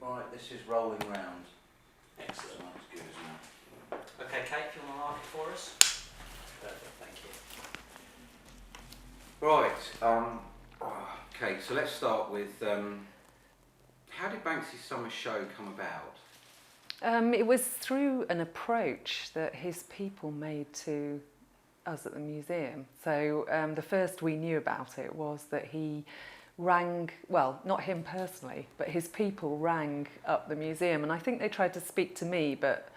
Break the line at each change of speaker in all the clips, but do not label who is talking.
Right, this is rolling round.
Excellent.
So that's good, isn't it?
Okay, Kate, if you want to mark it for us. Perfect, thank you.
Right, okay, so let's start with how did Banksy's summer show come about?
It was through an approach that his people made to us at the museum. So the first we knew about it was that he rang, well, not him personally, but his people rang up the museum, and I think they tried to speak to me, but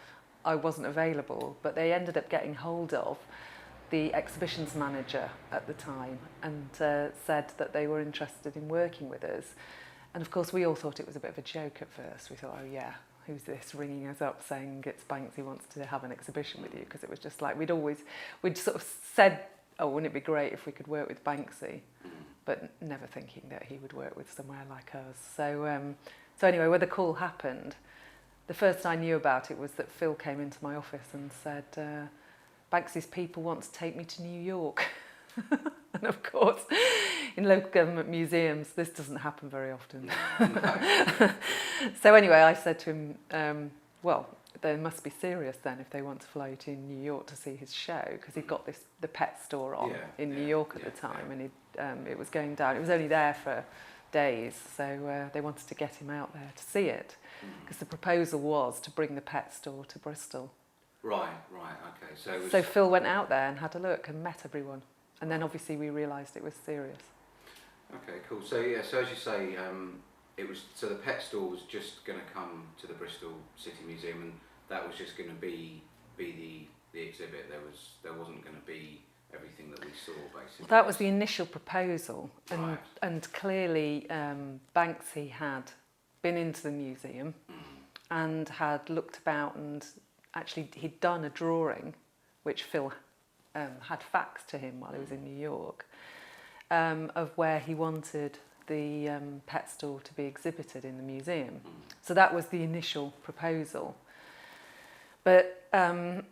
I wasn't available. But they ended up getting hold of the exhibitions manager at the time and said that they were interested in working with us. And of course we all thought it was a bit of a joke at first. We thought, oh yeah, who's this ringing us up saying it's Banksy wants to have an exhibition with you? Because it was just like, we'd sort of said, oh, wouldn't it be great if we could work with Banksy? But never thinking that he would work with somewhere like us. So anyway, when the call happened, the first I knew about it was that Phil came into my office and said, Banksy's people want to take me to New York. And of course, in local government museums, this doesn't happen very often. So anyway, I said to him, well, they must be serious then if they want to fly to New York to see his show, because he'd got the pet store on in New York at the time, and it was going down. It was only there for days, so they wanted to get him out there to see it, because the proposal was to bring the pet store to Bristol.
Right, okay.
So Phil went out there and had a look and met everyone, and then obviously we realised it was serious.
Okay, cool. So yeah, so as you say, the pet store was just going to come to the Bristol City Museum, and that was just going to be the exhibit. There wasn't going to be everything that we saw, basically.
Well, that was the initial proposal,
Right.
and clearly Banksy had been into the museum and had looked about, and actually he'd done a drawing which Phil had faxed to him while he was in New York, of where he wanted the pet store to be exhibited in the museum. So that was the initial proposal. But and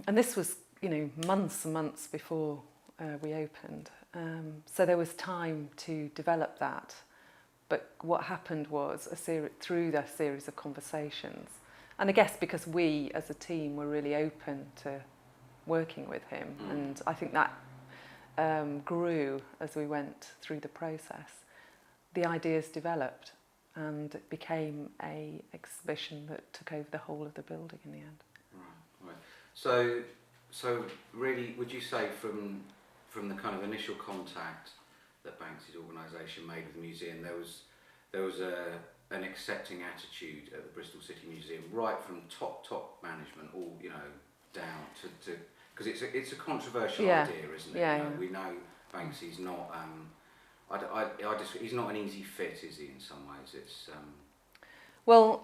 this was, months and months before we opened. So there was time to develop that. But what happened was through that series of conversations, and I guess because we as a team were really open to working with him, and I think that grew as we went through the process. The ideas developed, and it became an exhibition that took over the whole of the building in the end.
Right. So really, would you say from the kind of initial contact that Banksy's organisation made with the museum, there was an accepting attitude at the Bristol City Museum, right from top management, all down to because it's a controversial idea, isn't it? We know Banksy's not. He's not an easy fit, is he? In some ways, it's.
Well,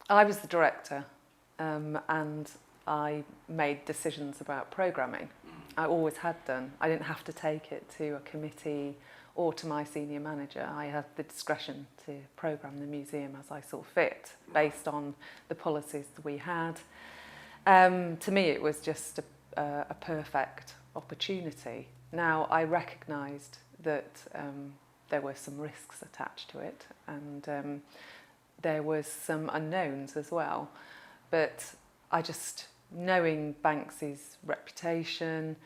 I was the director, and I made decisions about programming. I always had done. I didn't have to take it to a committee or to my senior manager. I had the discretion to programme the museum as I saw fit, based on the policies that we had. To me, it was just a perfect opportunity. Now, I recognised that there were some risks attached to it, and there was some unknowns as well. But I just, knowing Banksy's reputation,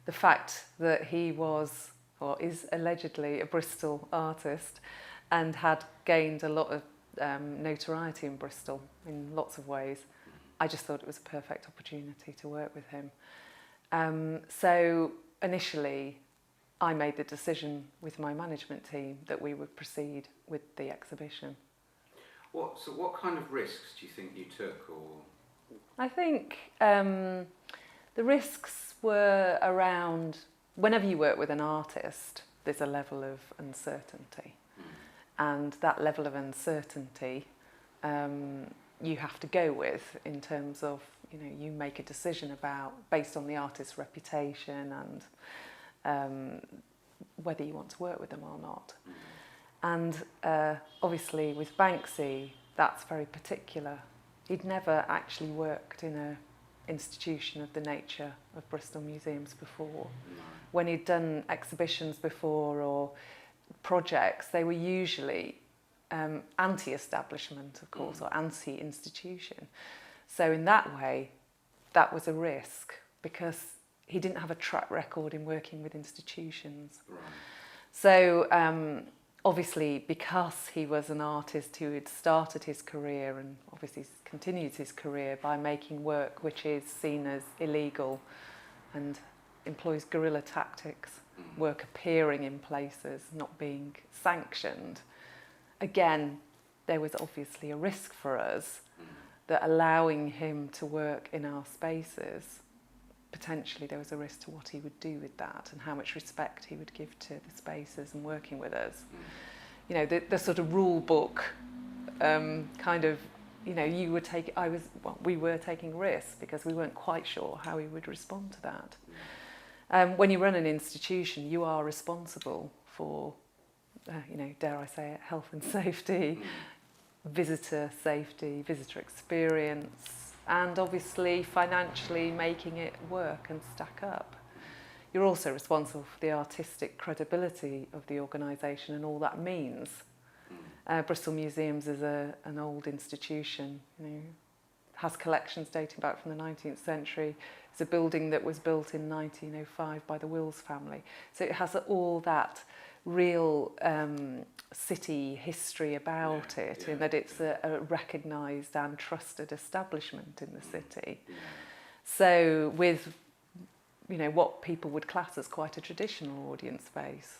the fact that he was, or is allegedly, a Bristol artist and had gained a lot of notoriety in Bristol in lots of ways, I just thought it was a perfect opportunity to work with him. So initially, I made the decision with my management team that we would proceed with the exhibition.
What kind of risks do you think you took, or?
I think the risks were around, whenever you work with an artist, there's a level of uncertainty. And that level of uncertainty you have to go with in terms of, you make a decision about, based on the artist's reputation and whether you want to work with them or not. And obviously with Banksy, that's very particular. He'd never actually worked in an institution of the nature of Bristol Museums before. When he'd done exhibitions before or projects, they were usually anti-establishment, of course, or anti-institution. So in that way, that was a risk because he didn't have a track record in working with institutions.
Right.
So obviously, because he was an artist who had started his career and obviously continues his career by making work which is seen as illegal and employs guerrilla tactics, work appearing in places, not being sanctioned, again, there was obviously a risk for us that allowing him to work in our spaces, potentially there was a risk to what he would do with that and how much respect he would give to the spaces and working with us. You know, the sort of rule book kind of, you know, we were taking risks because we weren't quite sure how he would respond to that. When you run an institution, you are responsible for, you know, dare I say it, health and safety, visitor safety, visitor experience, and obviously financially making it work and stack up. You're also responsible for the artistic credibility of the organisation and all that means. Bristol Museums is an old institution, you know, has collections dating back from the 19th century. It's a building that was built in 1905 by the Wills family. So it has all that real city history about it, in that it's a recognised and trusted establishment in the city. So with, you know, what people would class as quite a traditional audience space.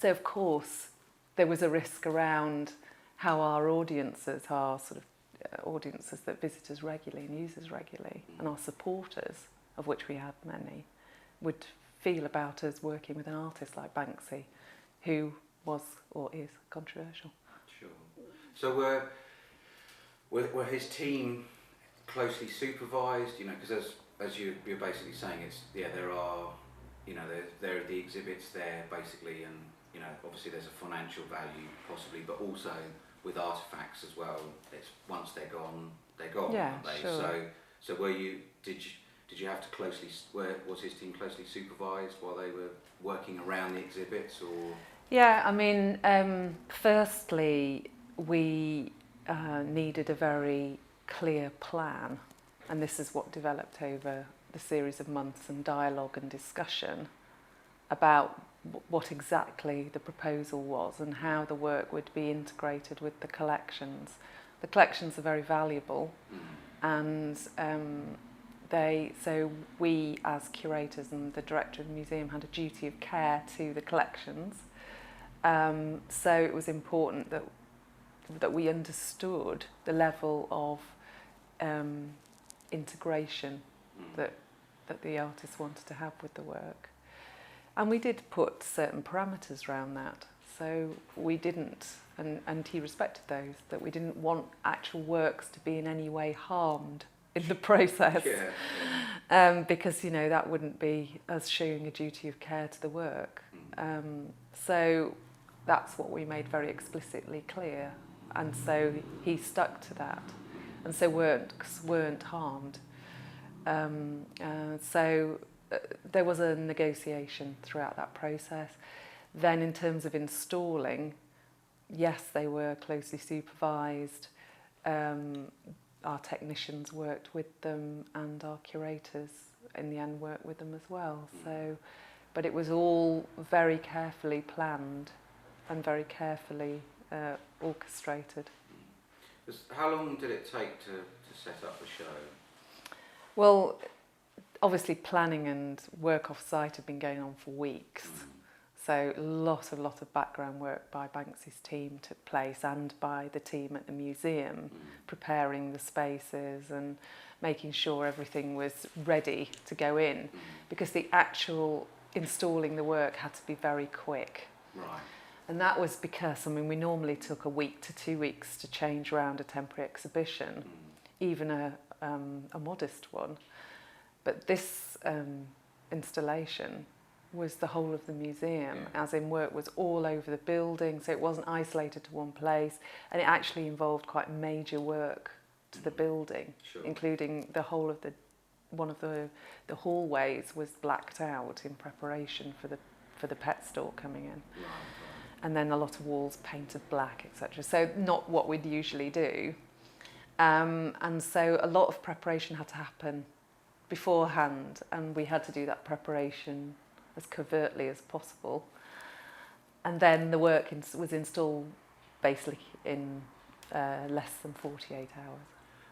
So of course there was a risk around how our audiences, our sort of audiences that visit us regularly and use us regularly, and our supporters, of which we had many, would feel about us working with an artist like Banksy, who was or is controversial.
Sure. So were his team closely supervised? You know, because as you're basically saying, it's there are, you know, there are the exhibits there basically, and you know, obviously there's a financial value possibly, but also with artifacts as well. It's once they're gone, aren't they?
Sure.
So did you have to closely? Was his team closely supervised while they were working around the exhibits, or?
Yeah, I mean, firstly, we needed a very clear plan, and this is what developed over the series of months and dialogue and discussion about what exactly the proposal was and how the work would be integrated with the collections. The collections are very valuable, and so we as curators and the director of the museum had a duty of care to the collections. So it was important that we understood the level of integration that the artist wanted to have with the work. And we did put certain parameters around that. So we didn't, and he respected those, that we didn't want actual works to be in any way harmed in the process. Because, you know, that wouldn't be us showing a duty of care to the work. So that's what we made very explicitly clear. And so he stuck to that. And so weren't harmed. There was a negotiation throughout that process. Then in terms of installing, yes, they were closely supervised. Our technicians worked with them, and our curators in the end worked with them as well. So, but it was all very carefully planned and very carefully orchestrated.
How long did it take to set up the show?
Well, obviously planning and work off site had been going on for weeks. So a lot of background work by Banksy's team took place, and by the team at the museum, preparing the spaces and making sure everything was ready to go in, because the actual installing the work had to be very quick.
Right.
And that was because, I mean, we normally took a week to 2 weeks to change around a temporary exhibition, even a modest one. But this installation was the whole of the museum, as in work was all over the building, so it wasn't isolated to one place, and it actually involved quite major work to the building, including the whole of one of the hallways was blacked out in preparation for the pet store coming in. and then a lot of walls painted black, etc. So not what we'd usually do. And so a lot of preparation had to happen beforehand, and we had to do that preparation as covertly as possible. And then the work was installed basically in less than 48 hours.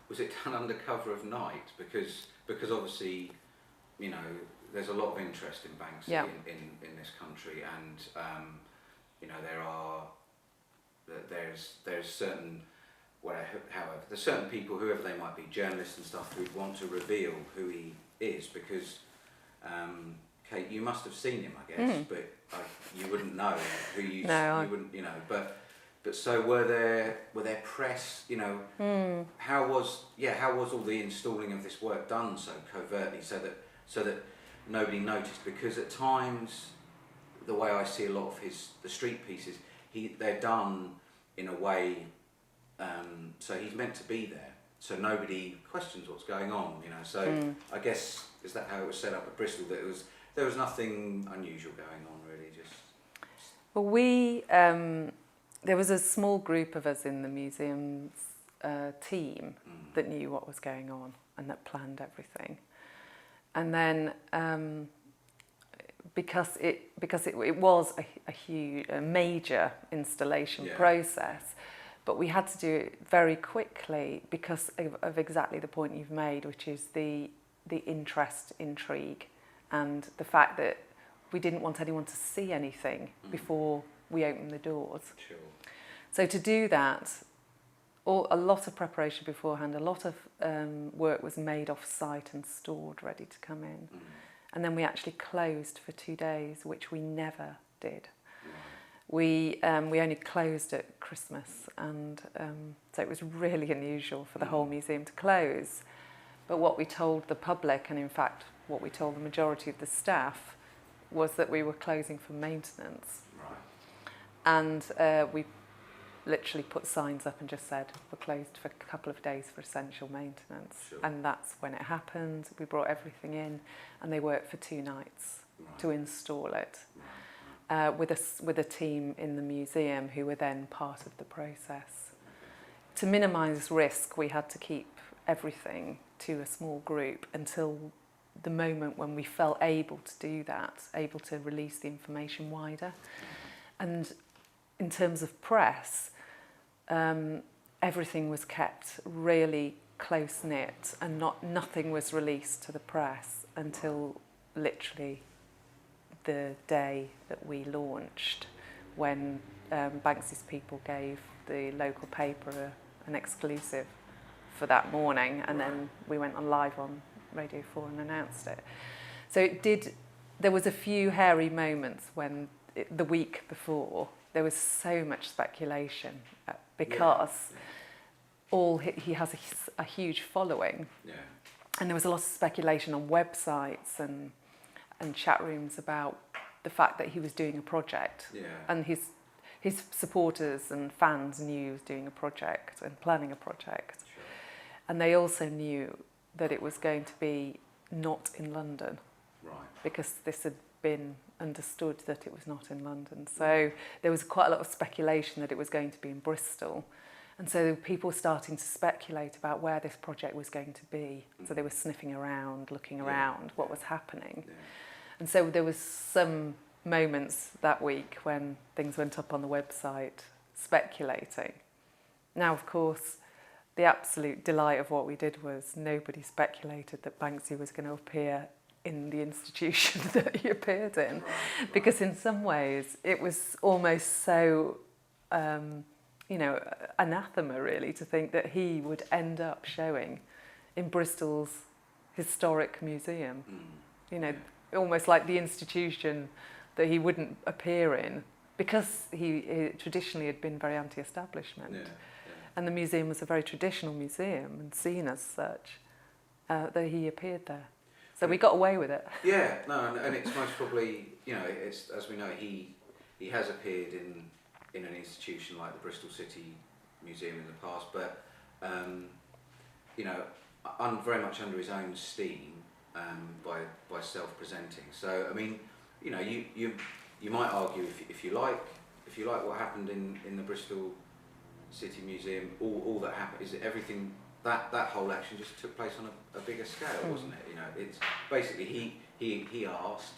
Was it done under cover of night? Because obviously, you know, there's a lot of interest in Banksy in this country, and you know, there's certain, however, there's certain people, whoever they might be, journalists and stuff, who want to reveal who he is, because Kate, you must have seen him, I guess, but you wouldn't know who you. No, you wouldn't, you know. But so were there press? You know, how was all the installing of this work done so covertly, so that nobody noticed? Because at times, the way I see a lot of the street pieces, they're done in a way, so he's meant to be there, so nobody questions what's going on. You know, so I guess, is that how it was set up at Bristol? That there was nothing unusual going on, really. Just
well, there was a small group of us in the museum's team that knew what was going on and that planned everything. And then because it was a major installation process, but we had to do it very quickly because of exactly the point you've made, which is the intrigue, and the fact that we didn't want anyone to see anything before we opened the doors.
Sure.
So to do that, a lot of preparation beforehand, a lot of work was made off-site and stored ready to come in. And then we actually closed for 2 days, which we never did. We only closed at Christmas, and so it was really unusual for the whole museum to close. But what we told the public, and in fact what we told the majority of the staff, was that we were closing for maintenance. And we literally put signs up and just said we're closed for a couple of days for essential maintenance. Sure. And that's when it happened. We brought everything in, and they worked for 2 nights to install it, with a team in the museum who were then part of the process. To minimise risk, we had to keep everything to a small group until the moment when we felt able to do that, able to release the information wider. And in terms of press, everything was kept really close-knit, and nothing was released to the press until literally the day that we launched, when Banksy's people gave the local paper an exclusive for that morning, and then we went on live on Radio 4 and announced it. So there was a few hairy moments when the week before there was so much speculation because he has a huge following, and there was a lot of speculation on websites and chat rooms about the fact that he was doing a project, and his supporters and fans knew he was doing a project and planning a project, and they also knew that it was going to be not in London, because this had been understood that it was not in London. So there was quite a lot of speculation that it was going to be in Bristol. And so people were starting to speculate about where this project was going to be. So they were sniffing around, looking around what was happening. And so there was some moments that week when things went up on the website speculating. Now, of course, the absolute delight of what we did was nobody speculated that Banksy was going to appear in the institution that he appeared in, because in some ways it was almost so, anathema really to think that he would end up showing in Bristol's historic museum. Almost like the institution that he wouldn't appear in, because he traditionally had been very anti-establishment. And the museum was a very traditional museum and seen as such, that he appeared there. So we got away with it.
And it's most probably, it's, as we know, he has appeared in an institution like the Bristol City Museum in the past, but very much under his own steam, by self-presenting. So I mean, you might argue, if you like, if you like, what happened in the Bristol City Museum, all that happened is that everything, that whole action just took place on a bigger scale, wasn't it? You know, it's basically he asked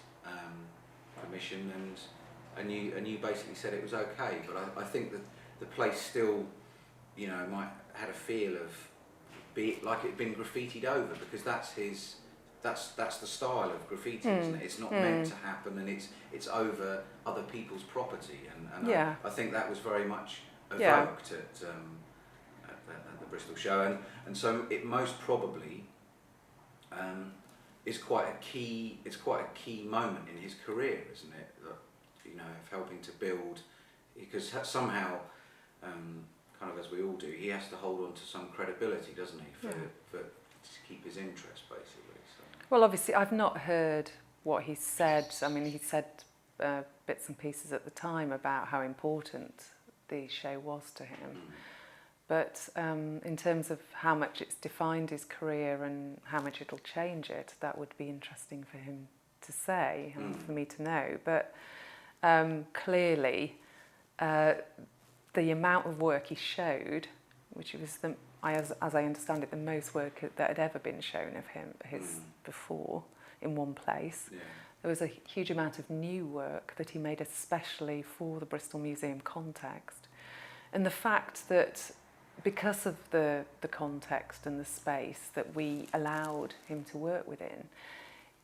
permission, and you basically said it was okay. But I think that the place still, you know, had a feel of like it had been graffitied over, because that's the style of graffiti, isn't it? It's not meant to happen, and it's over other people's property, and
Yeah.
I think that was very much evoked at the Bristol show, and so it most probably is quite a key moment in his career, isn't it? That, you know, of helping to build, because somehow, kind of as we all do, he has to hold on to some credibility, doesn't he, for to keep his interest, basically. So.
Well, obviously, I've not heard what he said. I mean, he said bits and pieces at the time about how important the show was to him. But in terms of how much it's defined his career and how much it'll change it, that would be interesting for him to say and for me to know. But clearly, the amount of work he showed, which was, as I understand it, the most work that had ever been shown of him before in one place. Yeah. There was a huge amount of new work that he made especially for the Bristol Museum context. And the fact that because of the context and the space that we allowed him to work within,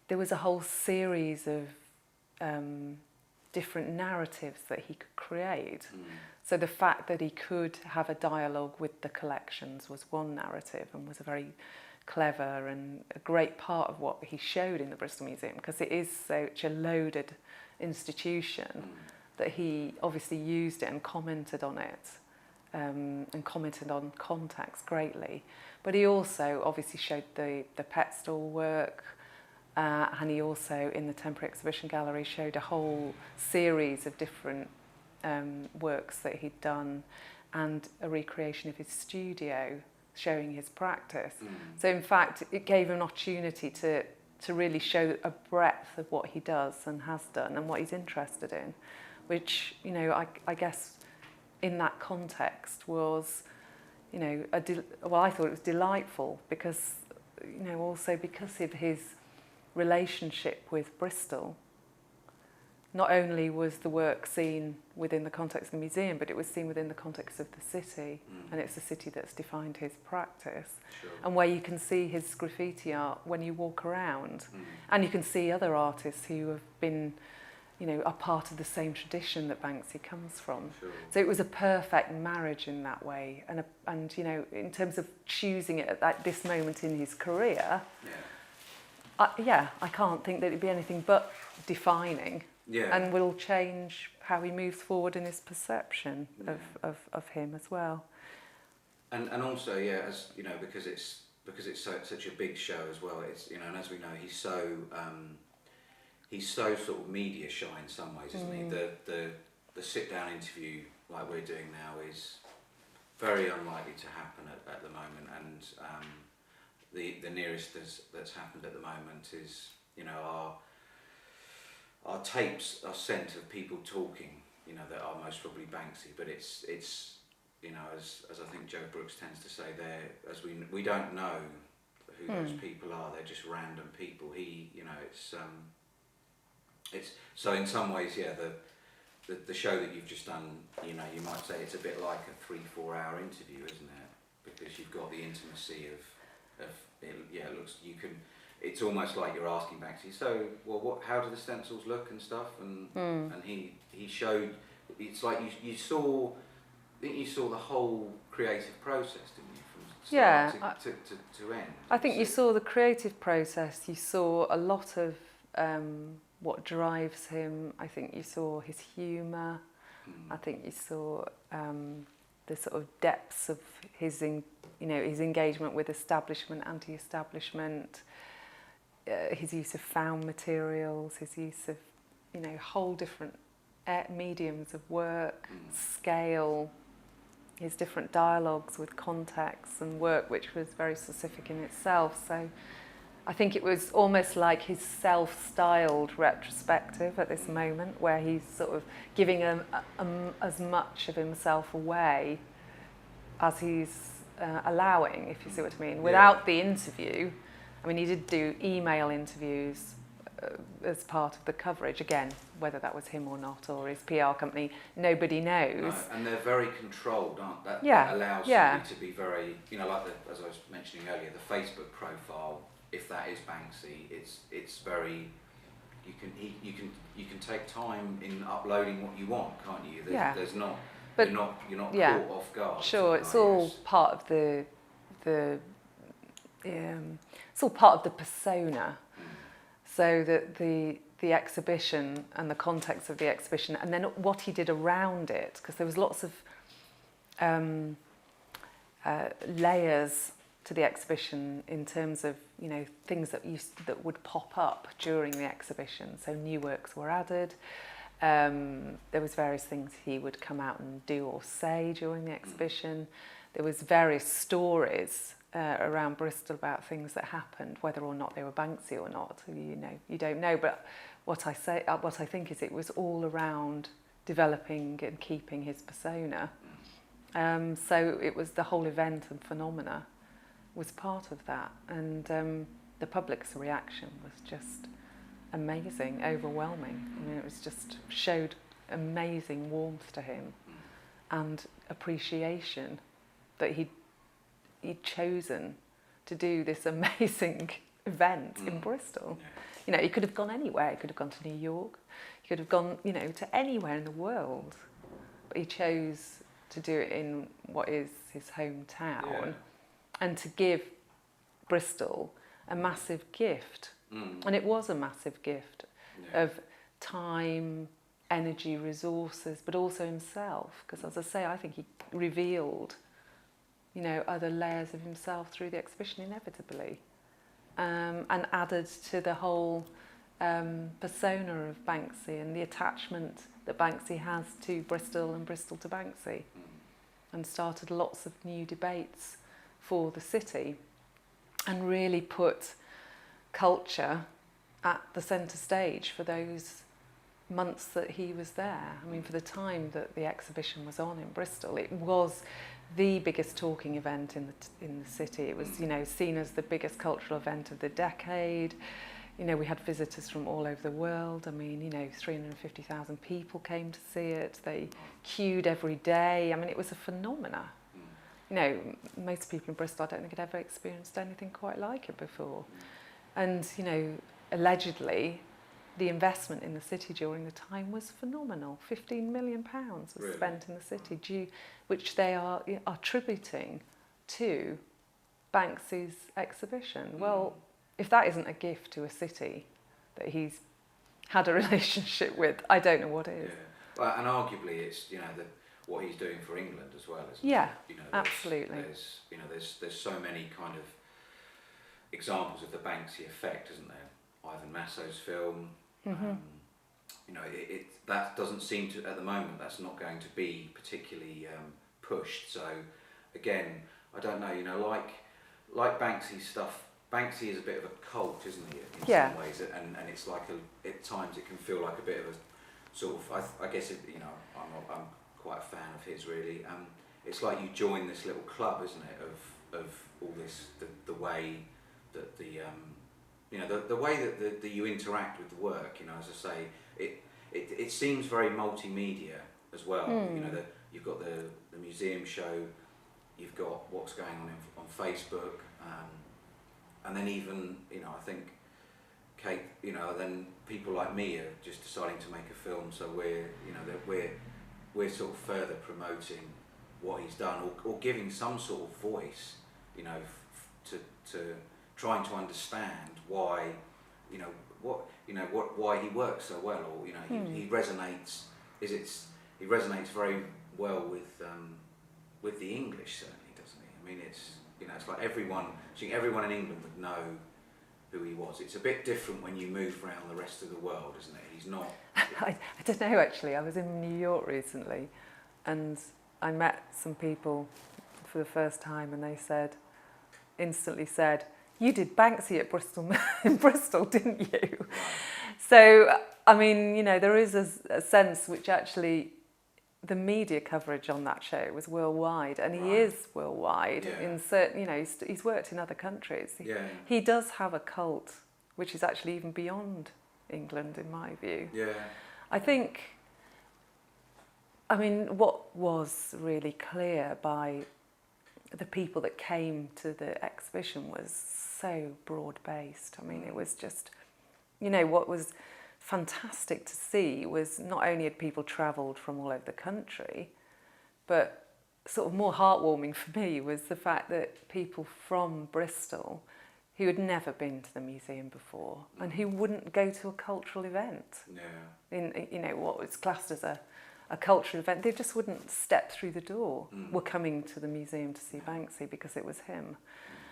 there was a whole series of different narratives that he could create. So the fact that he could have a dialogue with the collections was one narrative, and was a very clever and a great part of what he showed in the Bristol Museum, because it is such a loaded institution that he obviously used it and commented on it, and commented on context greatly. But he also obviously showed the pet stall work, and he also, in the temporary exhibition gallery, showed a whole series of different works that he'd done, and a recreation of his studio showing his practice. So in fact, it gave him an opportunity to really show a breadth of what he does and has done and what he's interested in, which, you know, I guess in that context was, you know, I thought it was delightful, because, you know, also because of his relationship with Bristol. Not only was the work seen within the context of the museum, but it was seen within the context of the city, and it's the city that's defined his practice.
Sure.
And where you can see his graffiti art when you walk around, and you can see other artists who have been, you know, are part of the same tradition that Banksy comes from.
Sure.
So it was a perfect marriage in that way, and you know, in terms of choosing it at this moment in his career, I can't think that it'd be anything but defining.
Yeah.
And will change how he moves forward in his perception of him as well.
And also, as you know, because it's such a big show as well. It's, you know, and as we know, he's so sort of media shy in some ways, isn't he? The sit down interview like we're doing now is very unlikely to happen at the moment, and the nearest that's happened at the moment is, you know, our tapes are sent of people talking, you know, that are most probably Banksy, but it's you know, as I think Joe Brooks tends to say, we don't know who those people are. They're just random people. You know, it's so in some ways, the show that you've just done, you know, you might say it's a bit like a 3-4 hour interview, isn't it? Because you've got the intimacy of it, it looks, you can. It's almost like you're asking Banksy, so, well, how do the stencils look and stuff? And he showed, it's like you saw the whole creative process, didn't you, from start to end?
I think you saw the creative process, you saw a lot of what drives him. I think you saw his humour, I think you saw the sort of depths of his engagement with establishment, anti-establishment, his use of found materials, his use of, you know, whole different mediums of work, scale, his different dialogues with contexts and work, which was very specific in itself. So I think it was almost like his self-styled retrospective at this moment, where he's sort of giving as much of himself away as he's allowing, if you see what I mean, without the interview. I mean, he did do email interviews as part of the coverage. Again, whether that was him or not, or his PR company, nobody knows.
No, and they're very controlled, aren't they?
Yeah.
That allows somebody to be very, you know, like as I was mentioning earlier, the Facebook profile, if that is Banksy, it's very, you can take time in uploading what you want, can't you? There's not, but you're not caught off guard.
Sure, it's all part of the it's all part of the persona. So that the exhibition and the context of the exhibition, and then what he did around it, because there was lots of layers to the exhibition in terms of, you know, things that would pop up during the exhibition. So new works were added. There was various things he would come out and do or say during the exhibition. There was various stories around Bristol about things that happened, whether or not they were Banksy or not, you don't know. But what I think is it was all around developing and keeping his persona. So it was the whole event and phenomena was part of that, and the public's reaction was just amazing, overwhelming. I mean, it was just showed amazing warmth to him and appreciation that he'd chosen to do this amazing event in Bristol. You know, he could have gone anywhere. He could have gone to New York. He could have gone, you know, to anywhere in the world. But he chose to do it in what is his hometown and to give Bristol a massive gift. And it was a massive gift of time, energy, resources, but also himself. Because as I say, I think he revealed, you know, other layers of himself through the exhibition inevitably, and added to the whole persona of Banksy and the attachment that Banksy has to Bristol and Bristol to Banksy, and started lots of new debates for the city and really put culture at the centre stage for those months that he was there. I mean, for the time that the exhibition was on in Bristol, it was the biggest talking event in the city. It was, you know, seen as the biggest cultural event of the decade. You know, we had visitors from all over the world. I mean, you know, 350,000 people came to see it. They queued every day. I mean, it was a phenomena. You know, most people in Bristol, I don't think had ever experienced anything quite like it before. And, you know, allegedly, the investment in the city during the time was phenomenal. £15 million was spent in the city, which they are attributing to Banksy's exhibition. Well, if that isn't a gift to a city that he's had a relationship with, I don't know what is.
Yeah. Well, and arguably, it's, you know, what he's doing for England as well, isn't it?
Yeah,
you know,
absolutely.
There's so many kind of examples of the Banksy Effect, isn't there? Ivan Masso's film. You know, that doesn't seem to, at the moment, that's not going to be particularly pushed. So again, I don't know, you know, like Banksy's stuff, Banksy is a bit of a cult, isn't he, in some ways, and it's like at times it can feel like a bit of a sort of, I guess it, you know, I'm quite a fan of his really. It's like you join this little club, isn't it, of all this, the way that you know, the way that you interact with the work, you know, as I say, it seems very multimedia as well. You know, you've got the museum show, you've got what's going on Facebook, and then even, you know, I think Kate, you know, then people like me are just deciding to make a film, so we're sort of further promoting what he's done, or giving some sort of voice, you know, to trying to understand why, you know, why he works so well, or, you know, he resonates. He resonates very well with the English, certainly, doesn't he? I mean, it's, you know, it's like everyone in England would know who he was. It's a bit different when you move around the rest of the world, isn't it? He's not.
I don't know, actually. I was in New York recently, and I met some people for the first time, and they instantly said, you did Banksy at Bristol, in Bristol, didn't you? So, I mean, you know, there is a sense which actually the media coverage on that show was worldwide, and he is worldwide in certain, you know, he's worked in other countries. He does have a cult, which is actually even beyond England, in my view. I think, I mean, what was really clear by the people that came to the exhibition was so broad-based. I mean, it was just, you know, what was fantastic to see was not only had people travelled from all over the country, but sort of more heartwarming for me was the fact that people from Bristol who had never been to the museum before and who wouldn't go to a cultural event, in you know, what was classed as a cultural event, they just wouldn't step through the door, were coming to the museum to see Banksy because it was him.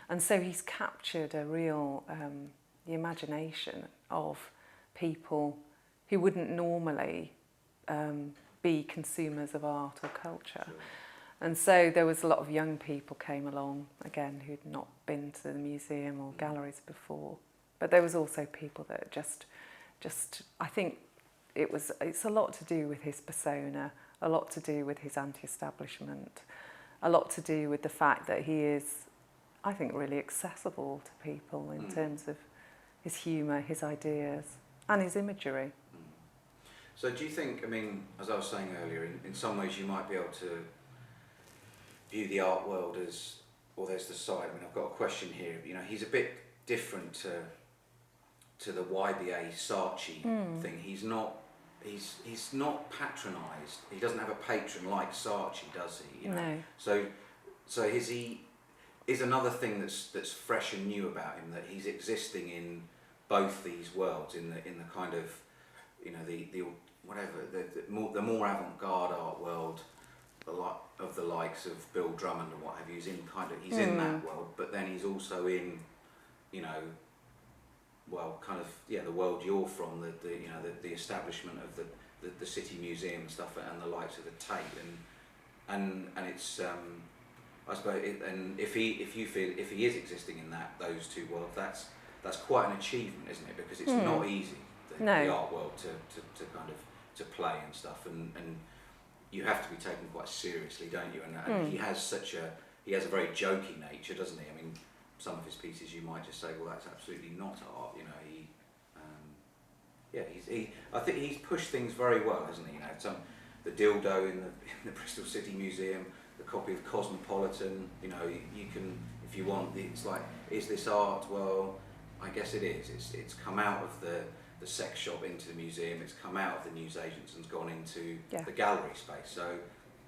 And so he's captured a real, the imagination of people who wouldn't normally be consumers of art or culture. And so there was a lot of young people came along, again, who'd not been to the museum or galleries before. But there was also people that just I think it's a lot to do with his persona, a lot to do with his anti-establishment, a lot to do with the fact that he is, I think, really accessible to people in terms of his humour, his ideas, and his imagery.
So do you think, I mean, as I was saying earlier, in some ways you might be able to view the art world as, or there's the side, I mean, I've got a question here, you know, he's a bit different to the YBA Saatchi thing. He's not patronised. He doesn't have a patron like Saatchi, does he? You know?
No.
So is another thing that's fresh and new about him, that he's existing in both these worlds, in the kind of, you know, the whatever, the more avant-garde art world, of the likes of Bill Drummond and what have you. He's in that world, but then he's also in, you know, well, kind of, the world you're from, the establishment of the City Museum and stuff, and the likes of the Tate, and it's I suppose, and if he is existing in those two worlds, that's quite an achievement, isn't it? Because it's not easy, the art world to kind of to play and stuff, and you have to be taken quite seriously, don't you? And he has a very jokey nature, doesn't he? I mean, some of his pieces you might just say, well, that's absolutely not art, you know. I think he's pushed things very well, hasn't he? You know, the dildo in the Bristol City Museum, the copy of Cosmopolitan, you know, you can, if you want, it's like, is this art? Well, I guess it is. It's come out of the sex shop into the museum, it's come out of the newsagents and gone into the gallery space. So,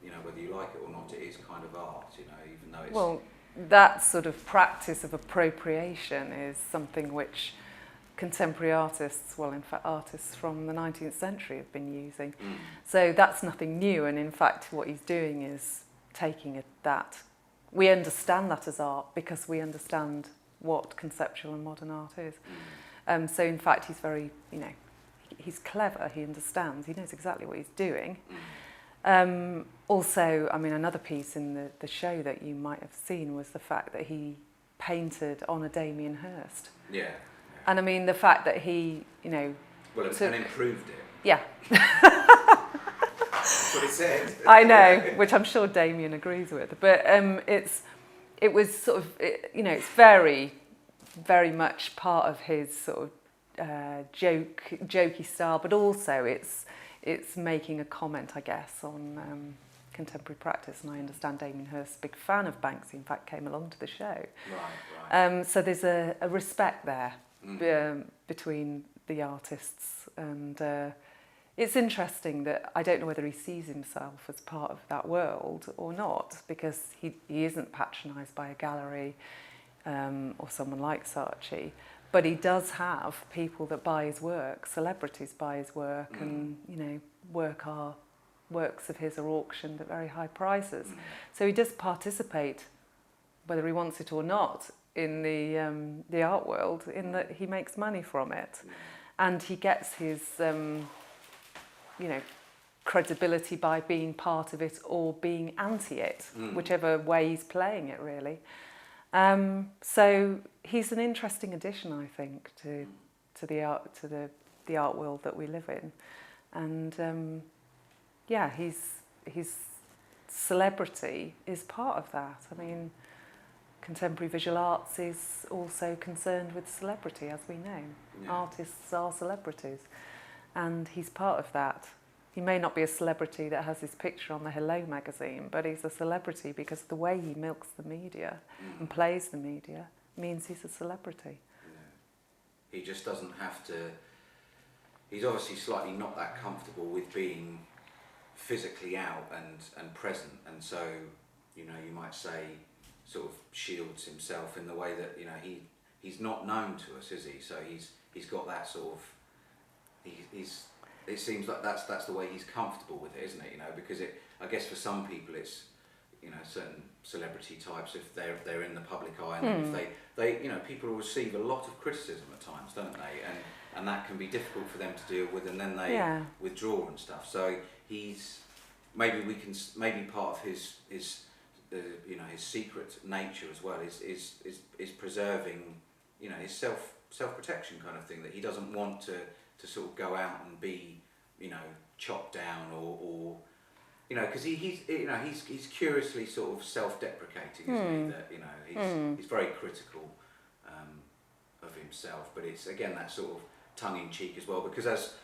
you know, whether you like it or not, it is kind of art, you know, even though it's...
Well, that sort of practice of appropriation is something which contemporary artists, well, in fact, artists from the 19th century have been using. So that's nothing new, and in fact, what he's doing is taking that. We understand that as art because we understand what conceptual and modern art is. So in fact, he's very, you know, he's clever, he understands, he knows exactly what he's doing. Also, I mean, another piece in the show that you might have seen was the fact that he painted on a Damien Hirst.
Yeah.
And I mean, the fact that he, you know...
Well, and improved it.
Yeah.
That's what it said.
I know, which I'm sure Damien agrees with. But it was sort of, you know, it's very, very much part of his sort of jokey style, but also it's making a comment, I guess, on contemporary practice. And I understand Damien Hirst's a big fan of Banksy, in fact, came along to the show.
Right.
So there's a respect there between the artists, and it's interesting that I don't know whether he sees himself as part of that world or not, because he isn't patronised by a gallery or someone like Saatchi, but he does have people that buy his work, celebrities buy his work, and, you know, works of his are auctioned at very high prices. So he does participate, whether he wants it or not, in the art world, in that he makes money from it, and he gets his you know, credibility by being part of it or being anti it, whichever way he's playing it, really. So he's an interesting addition, I think, to the art world that we live in, and yeah, his celebrity is part of that. I mean, contemporary visual arts is also concerned with celebrity, as we know.
Yeah.
Artists are celebrities, and he's part of that. He may not be a celebrity that has his picture on the Hello magazine, but he's a celebrity because the way he milks the media and plays the media means he's a celebrity.
Yeah. He just doesn't have to. He's obviously slightly not that comfortable with being physically out and present, and so, you know, you might say sort of shields himself in the way that, you know, he's not known to us, is he? So he's got that sort of it seems like that's the way he's comfortable with it, isn't it? You know, because I guess for some people it's, you know, certain celebrity types, if they're in the public eye, and if they you know, people receive a lot of criticism at times, don't they? And that can be difficult for them to deal with, and then they withdraw and stuff. So maybe part of his you know, his secret nature as well is preserving, you know, his self protection kind of thing, that he doesn't want to sort of go out and be, you know, chopped down or you know, because he's curiously sort of self-deprecating, isn't he? That, you know, he's very critical of himself, but it's again that sort of tongue-in-cheek as well, because as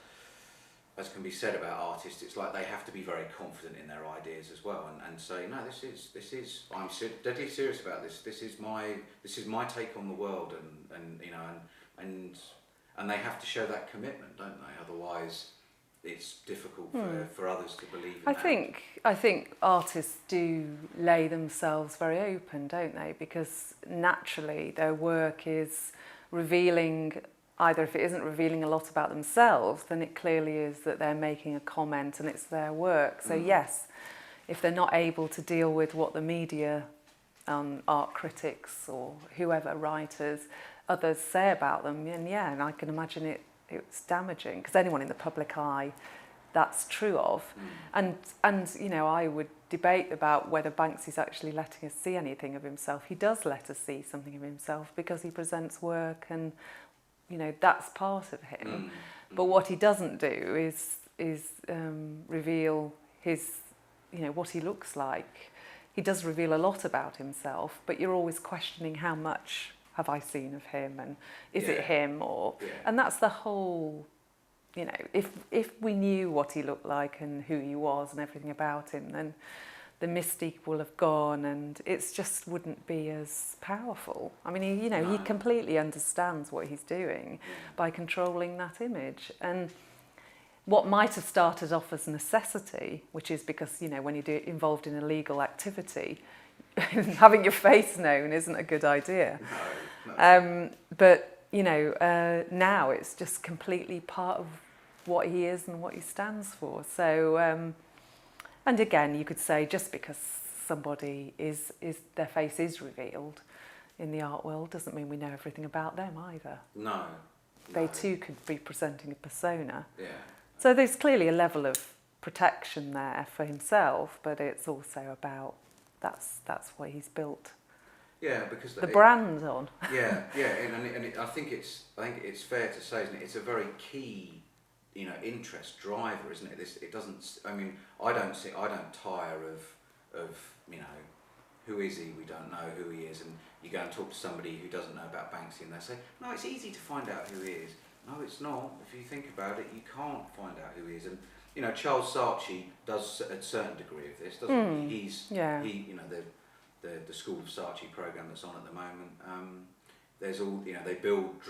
can be said about artists, it's like they have to be very confident in their ideas as well, and say, no, this is I'm deadly serious about this. This is my take on the world, and you know, and they have to show that commitment, don't they? Otherwise, it's difficult for others to believe in that.
I think artists do lay themselves very open, don't they? Because naturally their work is revealing, either if it isn't revealing a lot about themselves, then it clearly is that they're making a comment and it's their work. So yes, if they're not able to deal with what the media, art critics or whoever, writers, others say about them, and I can imagine it's damaging, because anyone in the public eye, that's true of. And you know, I would debate about whether Banksy's actually letting us see anything of himself. He does let us see something of himself because he presents work, and you know, that's part of him. But what he doesn't do is reveal his, you know, what he looks like. He does reveal a lot about himself, but you're always questioning, how much have I seen of him, and is it him, or and that's the whole, you know, if we knew what he looked like and who he was and everything about him, then the mystique will have gone, and it's just wouldn't be as powerful. I mean, he completely understands what he's doing by controlling that image. And what might have started off as necessity, which is because, you know, when you're involved in illegal activity, having your face known isn't a good idea.
No.
But, you know, now it's just completely part of what he is and what he stands for. So, and again, you could say just because somebody is their face is revealed in the art world doesn't mean we know everything about them either.
No.
They too could be presenting a persona.
Yeah.
So there's clearly a level of protection there for himself, but it's also about that's what he's built.
Yeah, because
the brand on.
Yeah, and I think it's fair to say, isn't it? It's a very key, you know, interest driver, isn't it? It doesn't. I mean, I don't tire of you know, who is he? We don't know who he is, and you go and talk to somebody who doesn't know about Banksy, and they say, no, it's easy to find out who he is. No, it's not. If you think about it, you can't find out who he is. And you know, Charles Saatchi does a certain degree of this, doesn't he? He, you know, the School of Saatchi program that's on at the moment. There's all, you know, they build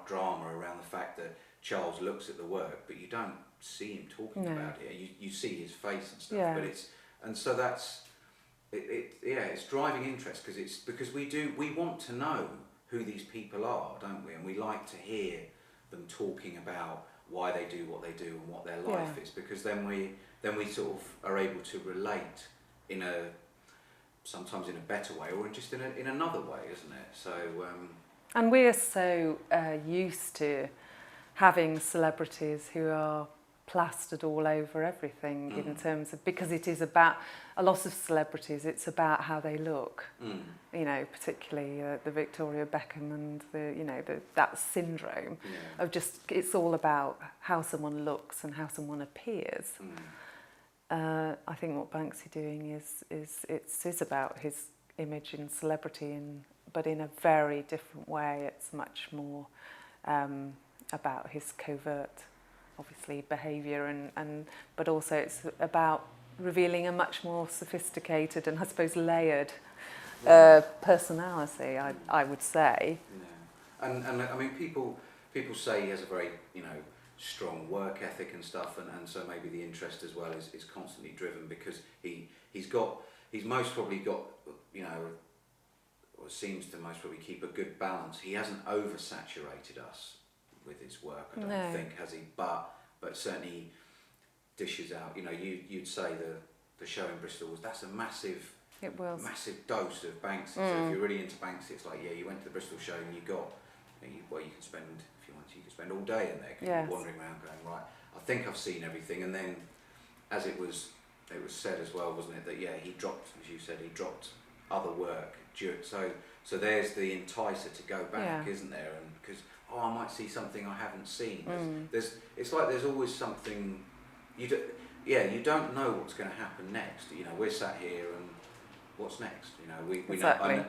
drama around the fact that Charles looks at the work, but you don't see him talking about it. You see his face and stuff, but so that's it's driving interest, because we want to know who these people are, don't we? And we like to hear them talking about why they do what they do and what their life is, because then we sort of are able to relate sometimes in a better way, or just in another way, isn't it? So
and we're so used to having celebrities who are plastered all over everything in terms of, because it is about a lot of celebrities, it's about how they look, you know, particularly the Victoria Beckham and that syndrome of just, it's all about how someone looks and how someone appears. I think what Banksy doing is about his image in celebrity, but in a very different way. It's much more about his covert, obviously, behaviour, but also it's about revealing a much more sophisticated and, I suppose, layered personality, I would say.
Yeah. And I mean, people say he has a very, strong work ethic and stuff, and so maybe the interest as well is constantly driven because he's most probably got, or seems to most probably keep a good balance. He hasn't oversaturated us with his work, I don't think, has he? But certainly dishes out. You'd say the show in Bristol that's a massive dose of Banksy. So if you're really into Banksy, it's like you went to the Bristol show and you got you can spend, if you want to, you can spend all day in there. You're wandering around going, right, I think I've seen everything. And then, as it was said as well, wasn't it, that he dropped, as you said, he dropped other work. So there's the enticer to go back, isn't there? And because I might see something I haven't seen. It's like there's always something you don't know what's going to happen next. We're sat here and what's next? We
Exactly.
know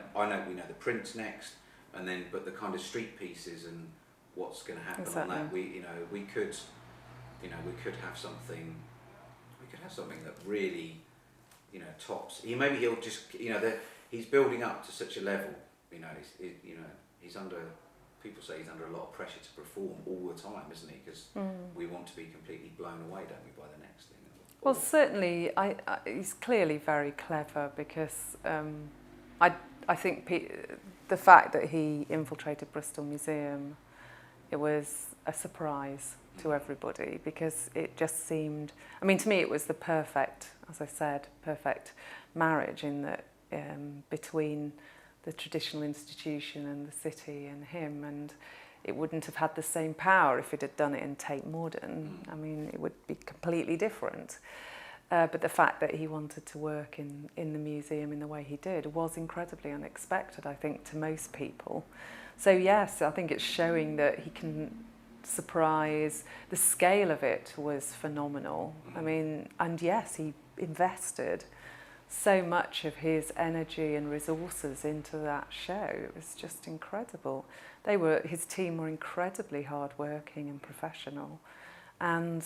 we know the print's next, and then but the kind of street pieces and what's going to happen on that. We could have something. We could have something that really tops. Maybe he'll just he's building up to such a level. He's under. People say he's under a lot of pressure to perform all the time, isn't he? Because we want to be completely blown away, don't we, by the next thing?
Well, certainly, he's clearly very clever because I think the fact that he infiltrated Bristol Museum, it was a surprise to everybody because it just seemed, to me it was the perfect, as I said, perfect marriage in that between the traditional institution and the city and him, and it wouldn't have had the same power if it had done it in Tate Modern. It would be completely different. But the fact that he wanted to work in the museum in the way he did was incredibly unexpected, I think, to most people. So yes, I think it's showing that he can surprise. The scale of it was phenomenal. And yes, he invested so much of his energy and resources into that show. It was just incredible. His team were incredibly hardworking and professional, and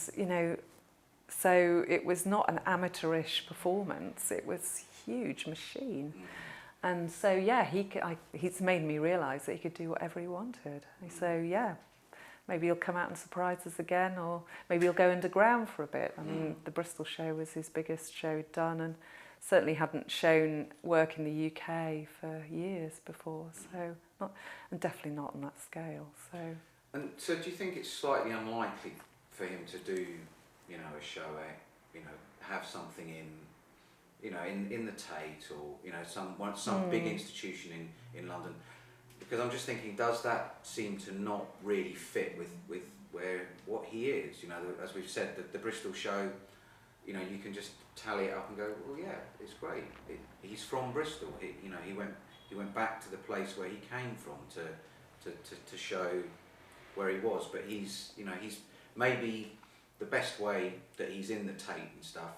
so it was not an amateurish performance. It was a huge machine, and so he's made me realise that he could do whatever he wanted. So maybe he'll come out and surprise us again, or maybe he'll go underground for a bit. The Bristol show was his biggest show he'd done, and certainly hadn't shown work in the UK for years before, and definitely not on that scale.
So do you think it's slightly unlikely for him to do, a show, have something in the Tate or some big institution in London? Because I'm just thinking, does that seem to not really fit with what he is? As we've said, the Bristol show. You can just tally it up and go, well, yeah, it's great. He's from Bristol. He went back to the place where he came from to show where he was. But he's maybe the best way that he's in the Tate and stuff,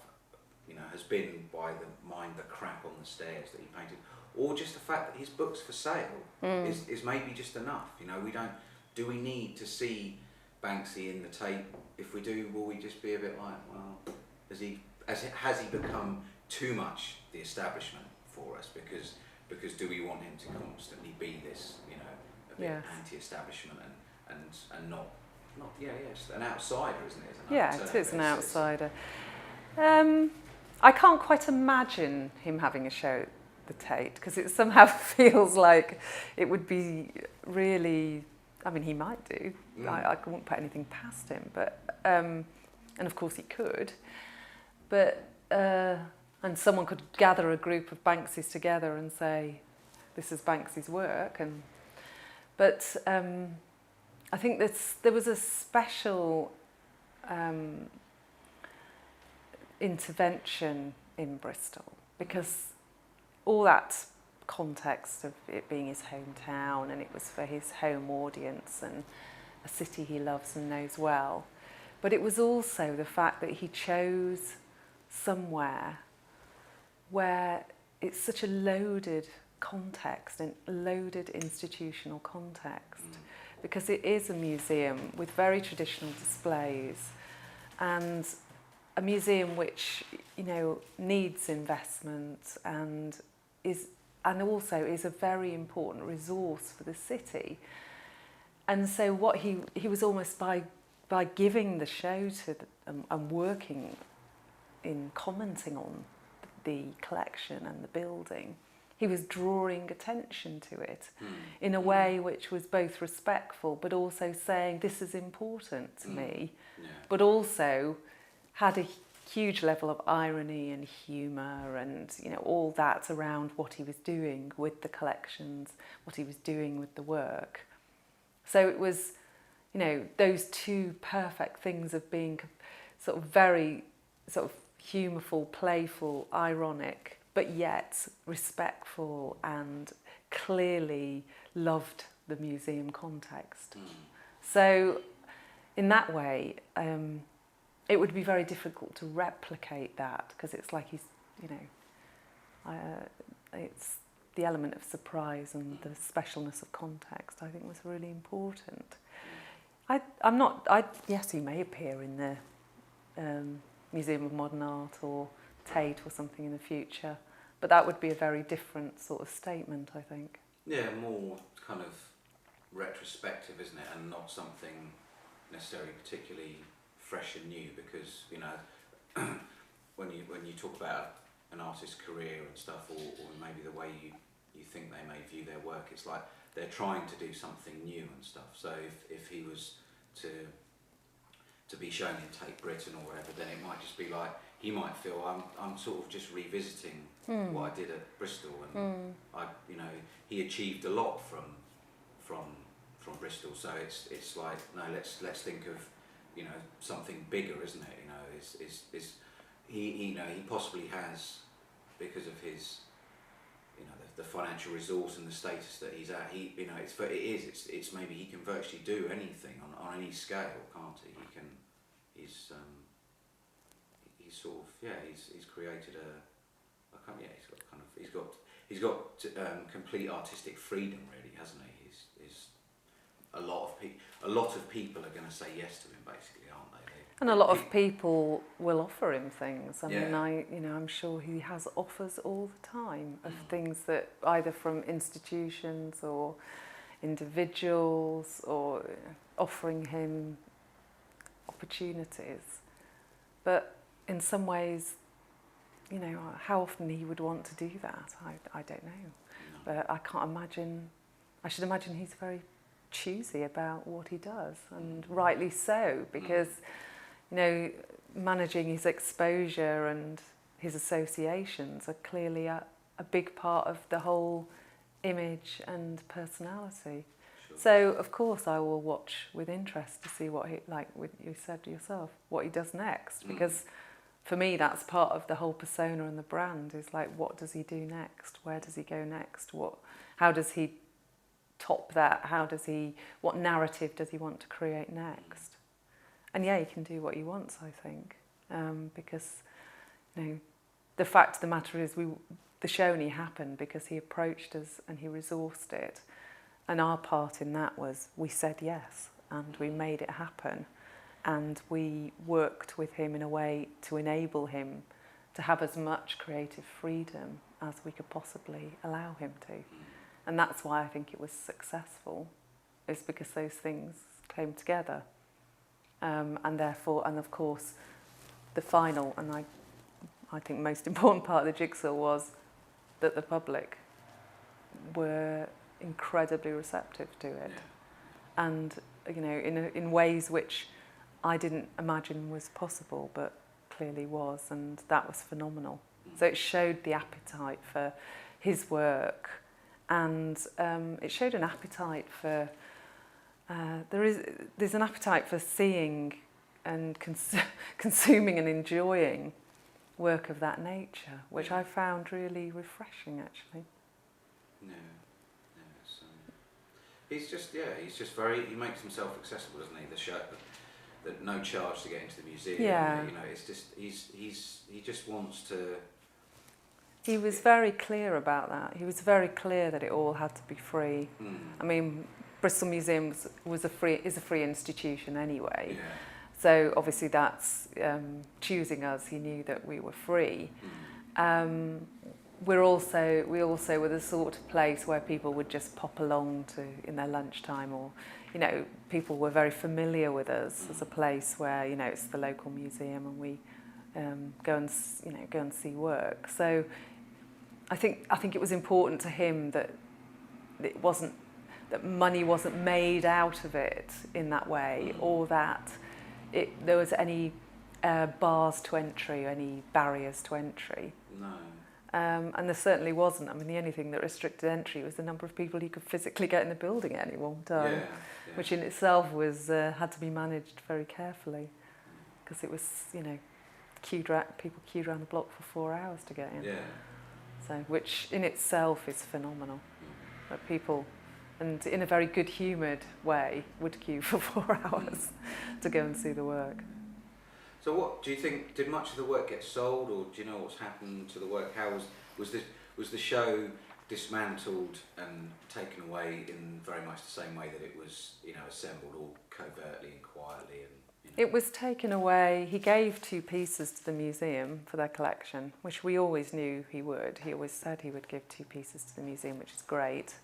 has been by the crap on the stairs that he painted, or just the fact that his book's for sale is maybe just enough. Do we need to see Banksy in the Tate? If we do, will we just be a bit like, well, has he become too much the establishment for us? Because do we want him to constantly be this, a bit anti-establishment and not an outsider, isn't it?
It is an outsider. I can't quite imagine him having a show at the Tate because it somehow feels like it would be really. He might do. I wouldn't put anything past him, but and of course he could. But and someone could gather a group of Banksys together and say, "This is Banksy's work." But I think there was a special intervention in Bristol, because all that context of it being his hometown, and it was for his home audience and a city he loves and knows well. But it was also the fact that he chose somewhere where it's such a loaded context and loaded institutional context, because it is a museum with very traditional displays, and a museum which, you know, needs investment and also is a very important resource for the city. And so what he was almost by giving the show to and working in commenting on the collection and the building, he was drawing attention to it in a way which was both respectful but also saying this is important to me, but also had a huge level of irony and humour and, you know, all that around what he was doing with the collections, what he was doing with the work. So it was, you know, those two perfect things of being sort of very sort of humourful, playful, ironic, but yet respectful and clearly loved the museum context. So in that way, it would be very difficult to replicate that, because it's like he's, you know, it's the element of surprise and the specialness of context, I think, was really important. Yes, he may appear in the Museum of Modern Art or Tate or something in the future, but that would be a very different sort of statement, I think.
Yeah, more kind of retrospective, isn't it, and not something necessarily particularly fresh and new, because, you know, when you talk about an artist's career and stuff, or maybe the way you think they may view their work, it's like they're trying to do something new and stuff. So if he was to be shown in Tate Britain or whatever, then it might just be like, he might feel I'm sort of just revisiting what I did at Bristol, and I, you know, he achieved a lot from Bristol, so it's like, no, let's think of, you know, something bigger, isn't it? You know, is he you know, he possibly has, because of his, you know, the financial resource and the status that he's at, he, you know, it's maybe he can virtually do anything on any scale, can't he? He's sort of, yeah, he's created he's got complete artistic freedom, really, hasn't he? He's a lot of people are going to say yes to him, basically, aren't they?
And a lot of people will offer him things. I
Yeah.
mean, I'm sure he has offers all the time of things that either from institutions or individuals, or offering him opportunities. But in some ways, you know, how often he would want to do that, I don't know. But I can't imagine, I should imagine he's very choosy about what he does, and rightly so, because, you know, managing his exposure and his associations are clearly a big part of the whole image and personality.
Sure.
So, of course, I will watch with interest to see what he, like you said yourself, what he does next, because for me that's part of the whole persona and the brand, is like, what does he do next? Where does he go next? How does he top that? What narrative does he want to create next? And yeah, he can do what he wants, I think, because, you know, the fact of the matter is, the show only happened because he approached us and he resourced it, and our part in that was we said yes and we made it happen, and we worked with him in a way to enable him to have as much creative freedom as we could possibly allow him to. And that's why I think it was successful, is because those things came together. And therefore, and of course, the final, and I think most important part of the jigsaw was that the public were incredibly receptive to it. Yeah. And, you know, in ways which I didn't imagine was possible, but clearly was, and that was phenomenal. So it showed the appetite for his work, and it showed an appetite for there's an appetite for seeing and consuming and enjoying work of that nature, which I found really refreshing, actually.
Yeah, it's, he's just very, he makes himself accessible, doesn't he? The show, that no charge to get into the museum.
Yeah.
You know, it's just, he just wants to.
He was very clear about that. He was very clear that it all had to be free. I mean, Bristol Museum is a free institution anyway.
Yeah.
So obviously that's choosing us. He knew that we were free. We also were the sort of place where people would just pop along to in their lunchtime, or people were very familiar with us as a place where it's the local museum and we go and see work. So I think it was important to him that that money wasn't made out of it in that way, or that there was any bars to entry, or any barriers to entry.
No.
And there certainly wasn't. I mean, the only thing that restricted entry was the number of people who could physically get in the building at any one time, which in itself was had to be managed very carefully, because it was people queued around the block for 4 hours to get in.
Yeah.
So, which in itself is phenomenal. That people, and in a very good-humoured way, would queue for 4 hours to go and see the work.
So what do you think, did much of the work get sold, or do you know what's happened to the work? How was the show dismantled and taken away in very much the same way that it was, assembled, all covertly and quietly? And
It was taken away. He gave 2 pieces to the museum for their collection, which we always knew he would. He always said he would give 2 pieces to the museum, which is great.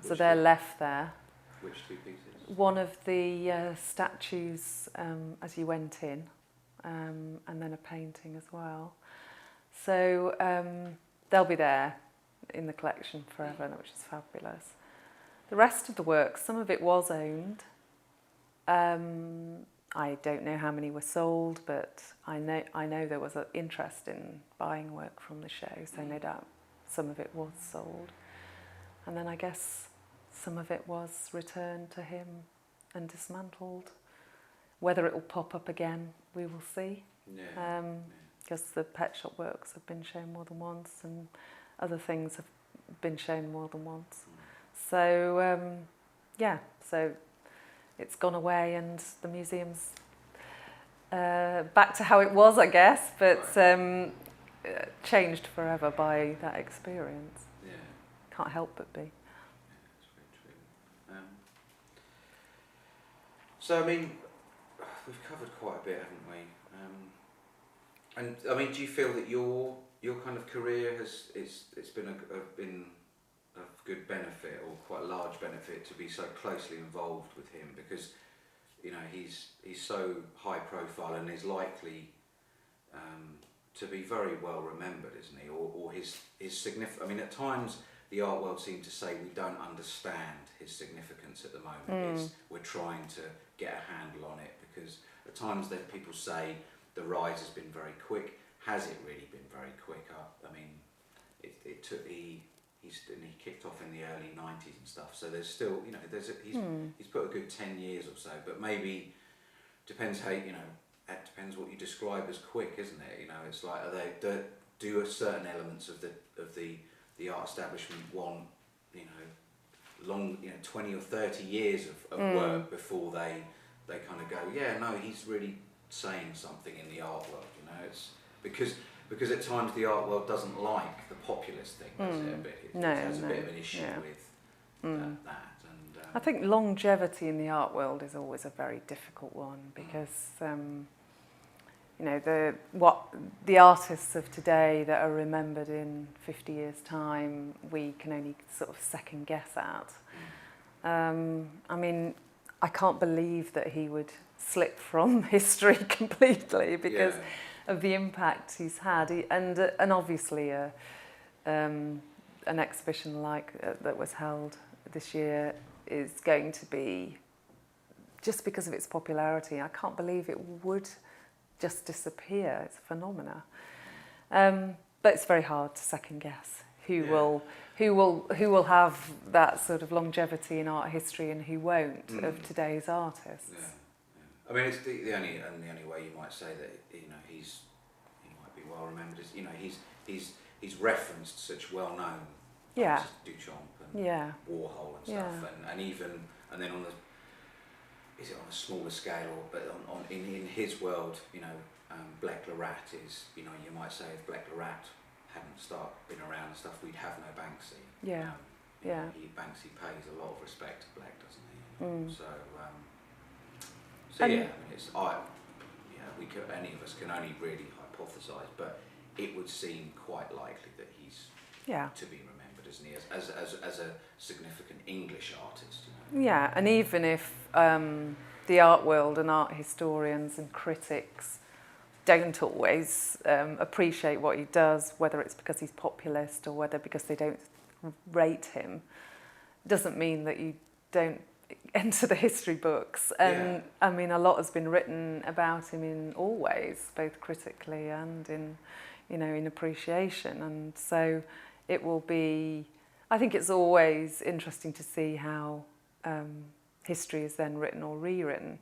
So they're left there.
Which 2 pieces?
One of the statues as you went in, and then a painting as well. So they'll be there in the collection forever, which is fabulous. The rest of the work, some of it was owned. I don't know how many were sold, but I know there was an interest in buying work from the show, so no doubt some of it was sold. And then I guess some of it was returned to him and dismantled. Whether it will pop up again, we will see. Because the pet shop works have been shown more than once, and other things have been shown more than once. So, so it's gone away, and the museum's back to how it was, I guess, but changed forever by that experience.
Yeah.
Can't help but be.
Yeah, that's very true. So, I mean, we've covered quite a bit, haven't we? And I mean, do you feel that your kind of career it's been of good benefit, or quite a large benefit, to be so closely involved with him, because he's so high profile and is likely to be very well remembered, isn't he? Or his significance. I mean, at times the art world seems to say we don't understand his significance at the moment. We're trying to get a handle on it, because at times that people say the rise has been very quick. Has it really been very quick? I mean, it took he kicked off in the early 90s and stuff. So there's still he's put a good 10 years or so. But maybe depends how it depends what you describe as quick, isn't it? It's like do certain elements of the art establishment want long 20 or 30 years of work before they kind of go, he's really saying something in the art world. It's because at times the art world doesn't like the populist thing, does it? A bit. It has a bit of an issue with that. And
I think longevity in the art world is always a very difficult one, because the artists of today that are remembered in 50 years' time, we can only sort of second guess at. I mean, I can't believe that he would slip from history completely because of the impact he's had, and obviously an exhibition like that was held this year is going to be, just because of its popularity, I can't believe it would just disappear. It's a phenomena, but it's very hard to second guess who will have that sort of longevity in art history and who won't of today's artists.
I mean, it's the only way you might say that he might be are remembered as, you know, he's referenced such well-known
Yeah.
artists, Duchamp and
Yeah.
Warhol and
Yeah.
stuff, and then on the, is it on a smaller scale, or but in his world, you know, Blek Lerat is, you know, you might say if Blek Lerat hadn't been around and stuff, we'd have no Banksy.
Yeah.
You know,
Yeah.
Banksy pays a lot of respect to Blek, doesn't he? So
And-
yeah, I mean, it's we could, any of us can only really hypothesise, but it would seem quite likely that he's
Yeah.
to be remembered, isn't he, as a significant English artist, you know?
Yeah, and even if the art world and art historians and critics don't always appreciate what he does, whether it's because he's populist or whether because they don't rate him, doesn't mean that you don't enter the history books. And I mean, a lot has been written about him in all ways, both critically and in, you know, in appreciation. And so it will be, I think it's always interesting to see how history is then written or rewritten.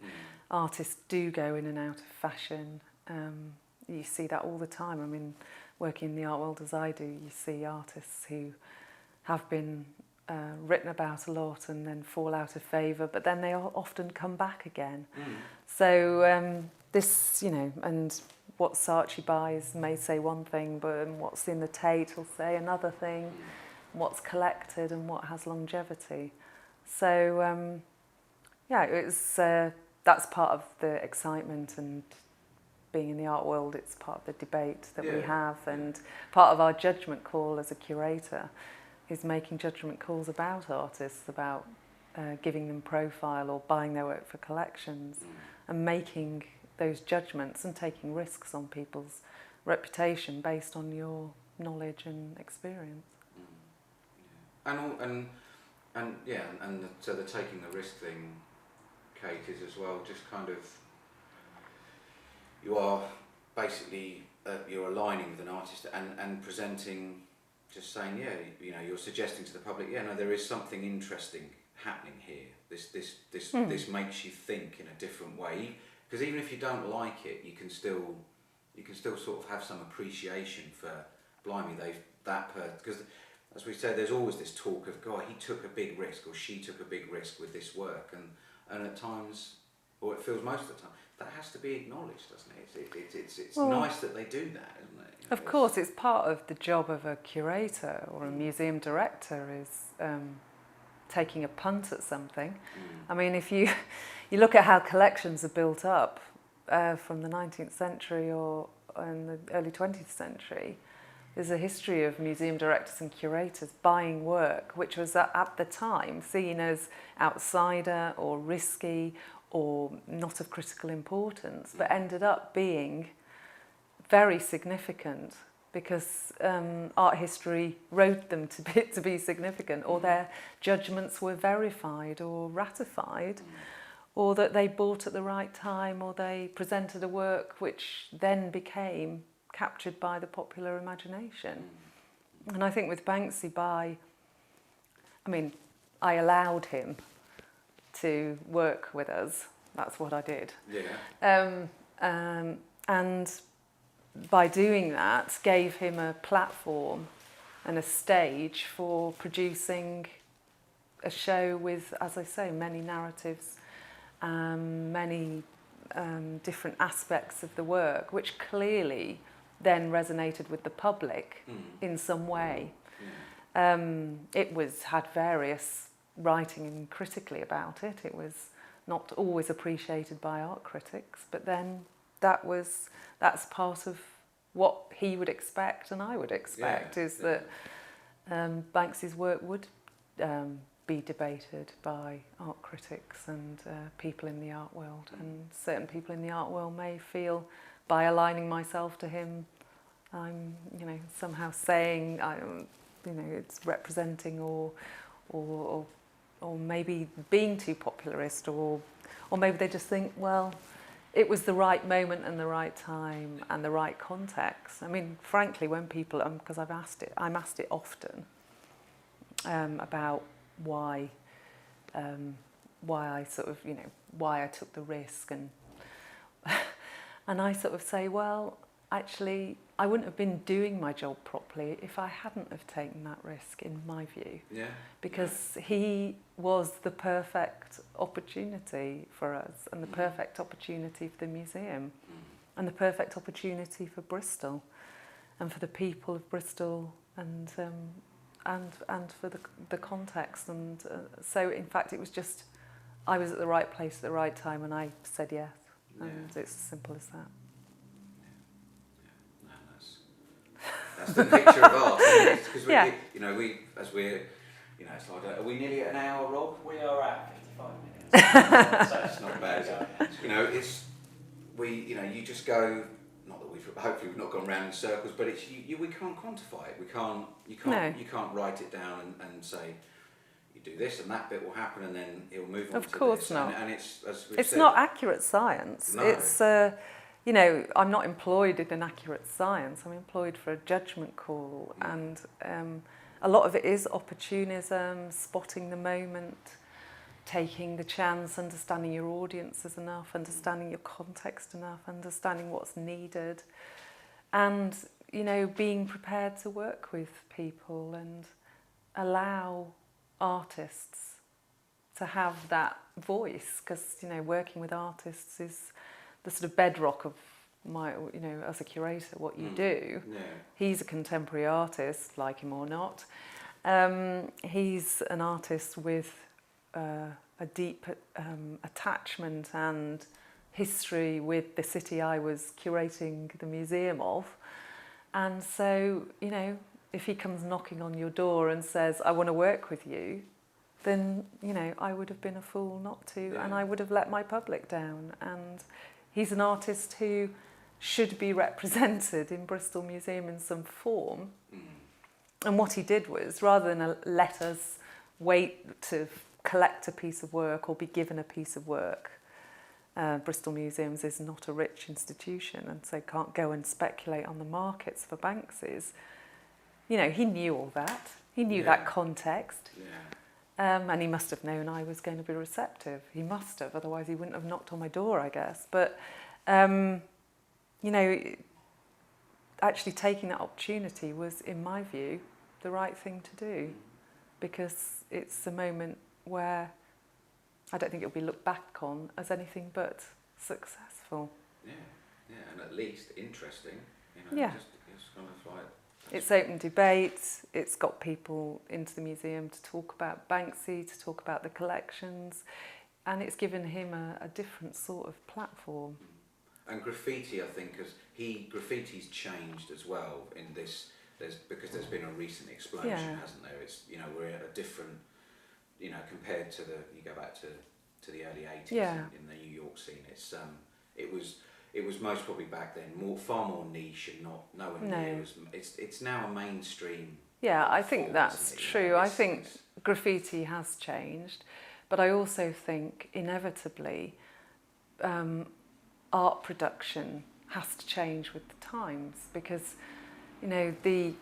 Artists do go in and out of fashion. You see that all the time. I mean, working in the art world as I do, you see artists who have been written about a lot and then fall out of favour, but then they often come back again. So this, you know, and what Saatchi buys may say one thing, but what's in the Tate will say another thing, what's collected and what has longevity. So yeah, it's that's part of the excitement, and being in the art world, it's part of the debate that we have, and part of our judgment call as a curator is making judgment calls about artists, about giving them profile or buying their work for collections, and making those judgments and taking risks on people's reputation based on your knowledge and experience.
And so the taking the risk thing, Kate, is as well just kind of, you are basically you're aligning with an artist and presenting, just saying, yeah, you know, you're suggesting to the public, yeah, no, there is something interesting happening here. This makes you think in a different way, because even if you don't like it, you can still sort of have some appreciation for, blimey, because as we said, there's always this talk of, God, he took a big risk, or she took a big risk with this work, and at times, or it feels most of the time, that has to be acknowledged, doesn't it? It's well, nice that they do that, isn't it? You know,
of course, it's part of the job of a curator or a museum director is taking a punt at something. I mean, if you look at how collections are built up from the 19th century or in the early 20th century, there's a history of museum directors and curators buying work which was at the time seen as outsider or risky or not of critical importance, but ended up being very significant because art history wrote them to be significant, or their judgments were verified or ratified, or that they bought at the right time, or they presented a work which then became captured by the popular imagination. And I think with Banksy, I allowed him to work with us. That's what I did.
Yeah.
And by doing that, gave him a platform and a stage for producing a show with, as I say, many narratives, many different aspects of the work, which clearly then resonated with the public in some way. It had various writing critically about it. It was not always appreciated by art critics, but then that's part of what he would expect and I would expect, that Banksy's work would be debated by art critics and people in the art world, and certain people in the art world may feel by aligning myself to him I'm somehow saying it's representing or maybe being too popularist, or maybe they just think, well, it was the right moment and the right time and the right context. I mean, frankly, when people, because I'm asked it often about why I sort of, why I took the risk, and and I sort of say, well, actually I wouldn't have been doing my job properly if I hadn't have taken that risk, in my view.
Yeah.
Because he was the perfect opportunity for us, and the perfect opportunity for the museum, and the perfect opportunity for Bristol, and for the people of Bristol, and for the context. And so, in fact, it was just I was at the right place at the right time, and I said yes. And it's as simple as that.
No, that's the nature of art, isn't it? Because
Yeah.
it's like, are we nearly at an hour, Rob?
We are at 55 minutes. So
It's not bad, is it? You just go. Not that hopefully we've not gone round in circles, but it's we can't quantify it. You can't write it down and say you do this and that bit will happen and then it'll move on.
Of
to
course
this.
not.
And it's as we've
It's
said,
not accurate science.
No.
It's I'm not employed in accurate science. I'm employed for a judgment call, and a lot of it is opportunism, spotting the moment, taking the chance, understanding your audiences enough, understanding your context enough, understanding what's needed, and being prepared to work with people and allow artists to have that voice, because working with artists is the sort of bedrock of my, as a curator, what you do.
Yeah.
He's a contemporary artist, like him or not. He's an artist with a deep attachment and history with the city I was curating the museum of. And so, if he comes knocking on your door and says, I want to work with you, then, I would have been a fool not to, and I would have let my public down. And he's an artist who should be represented in Bristol Museum in some form. And what he did was, rather than let us wait to collect a piece of work or be given a piece of work, Bristol Museums is not a rich institution, and so can't go and speculate on the markets for Banksys. He knew all that. He knew that context.
Yeah.
And he must have known I was going to be receptive. He must have, otherwise he wouldn't have knocked on my door, I guess. But, actually taking that opportunity was, in my view, the right thing to do, because it's a moment where I don't think it'll be looked back on as anything but successful.
Yeah, and at least interesting.
Yeah.
It's kind of like.
It's open debate, it's got people into the museum to talk about Banksy, to talk about the collections, and it's given him a different sort of platform.
And graffiti, I think, graffiti's changed as well in this, because there's been a recent explosion, hasn't there? It's, we're at a different, compared to you go back to the early 80s in the New York scene, it was most probably back then far more niche and no one knew. It's now a mainstream.
Yeah, I think that's
isn't it?
true. I think graffiti has changed, but I also think inevitably art production has to change with the times, because the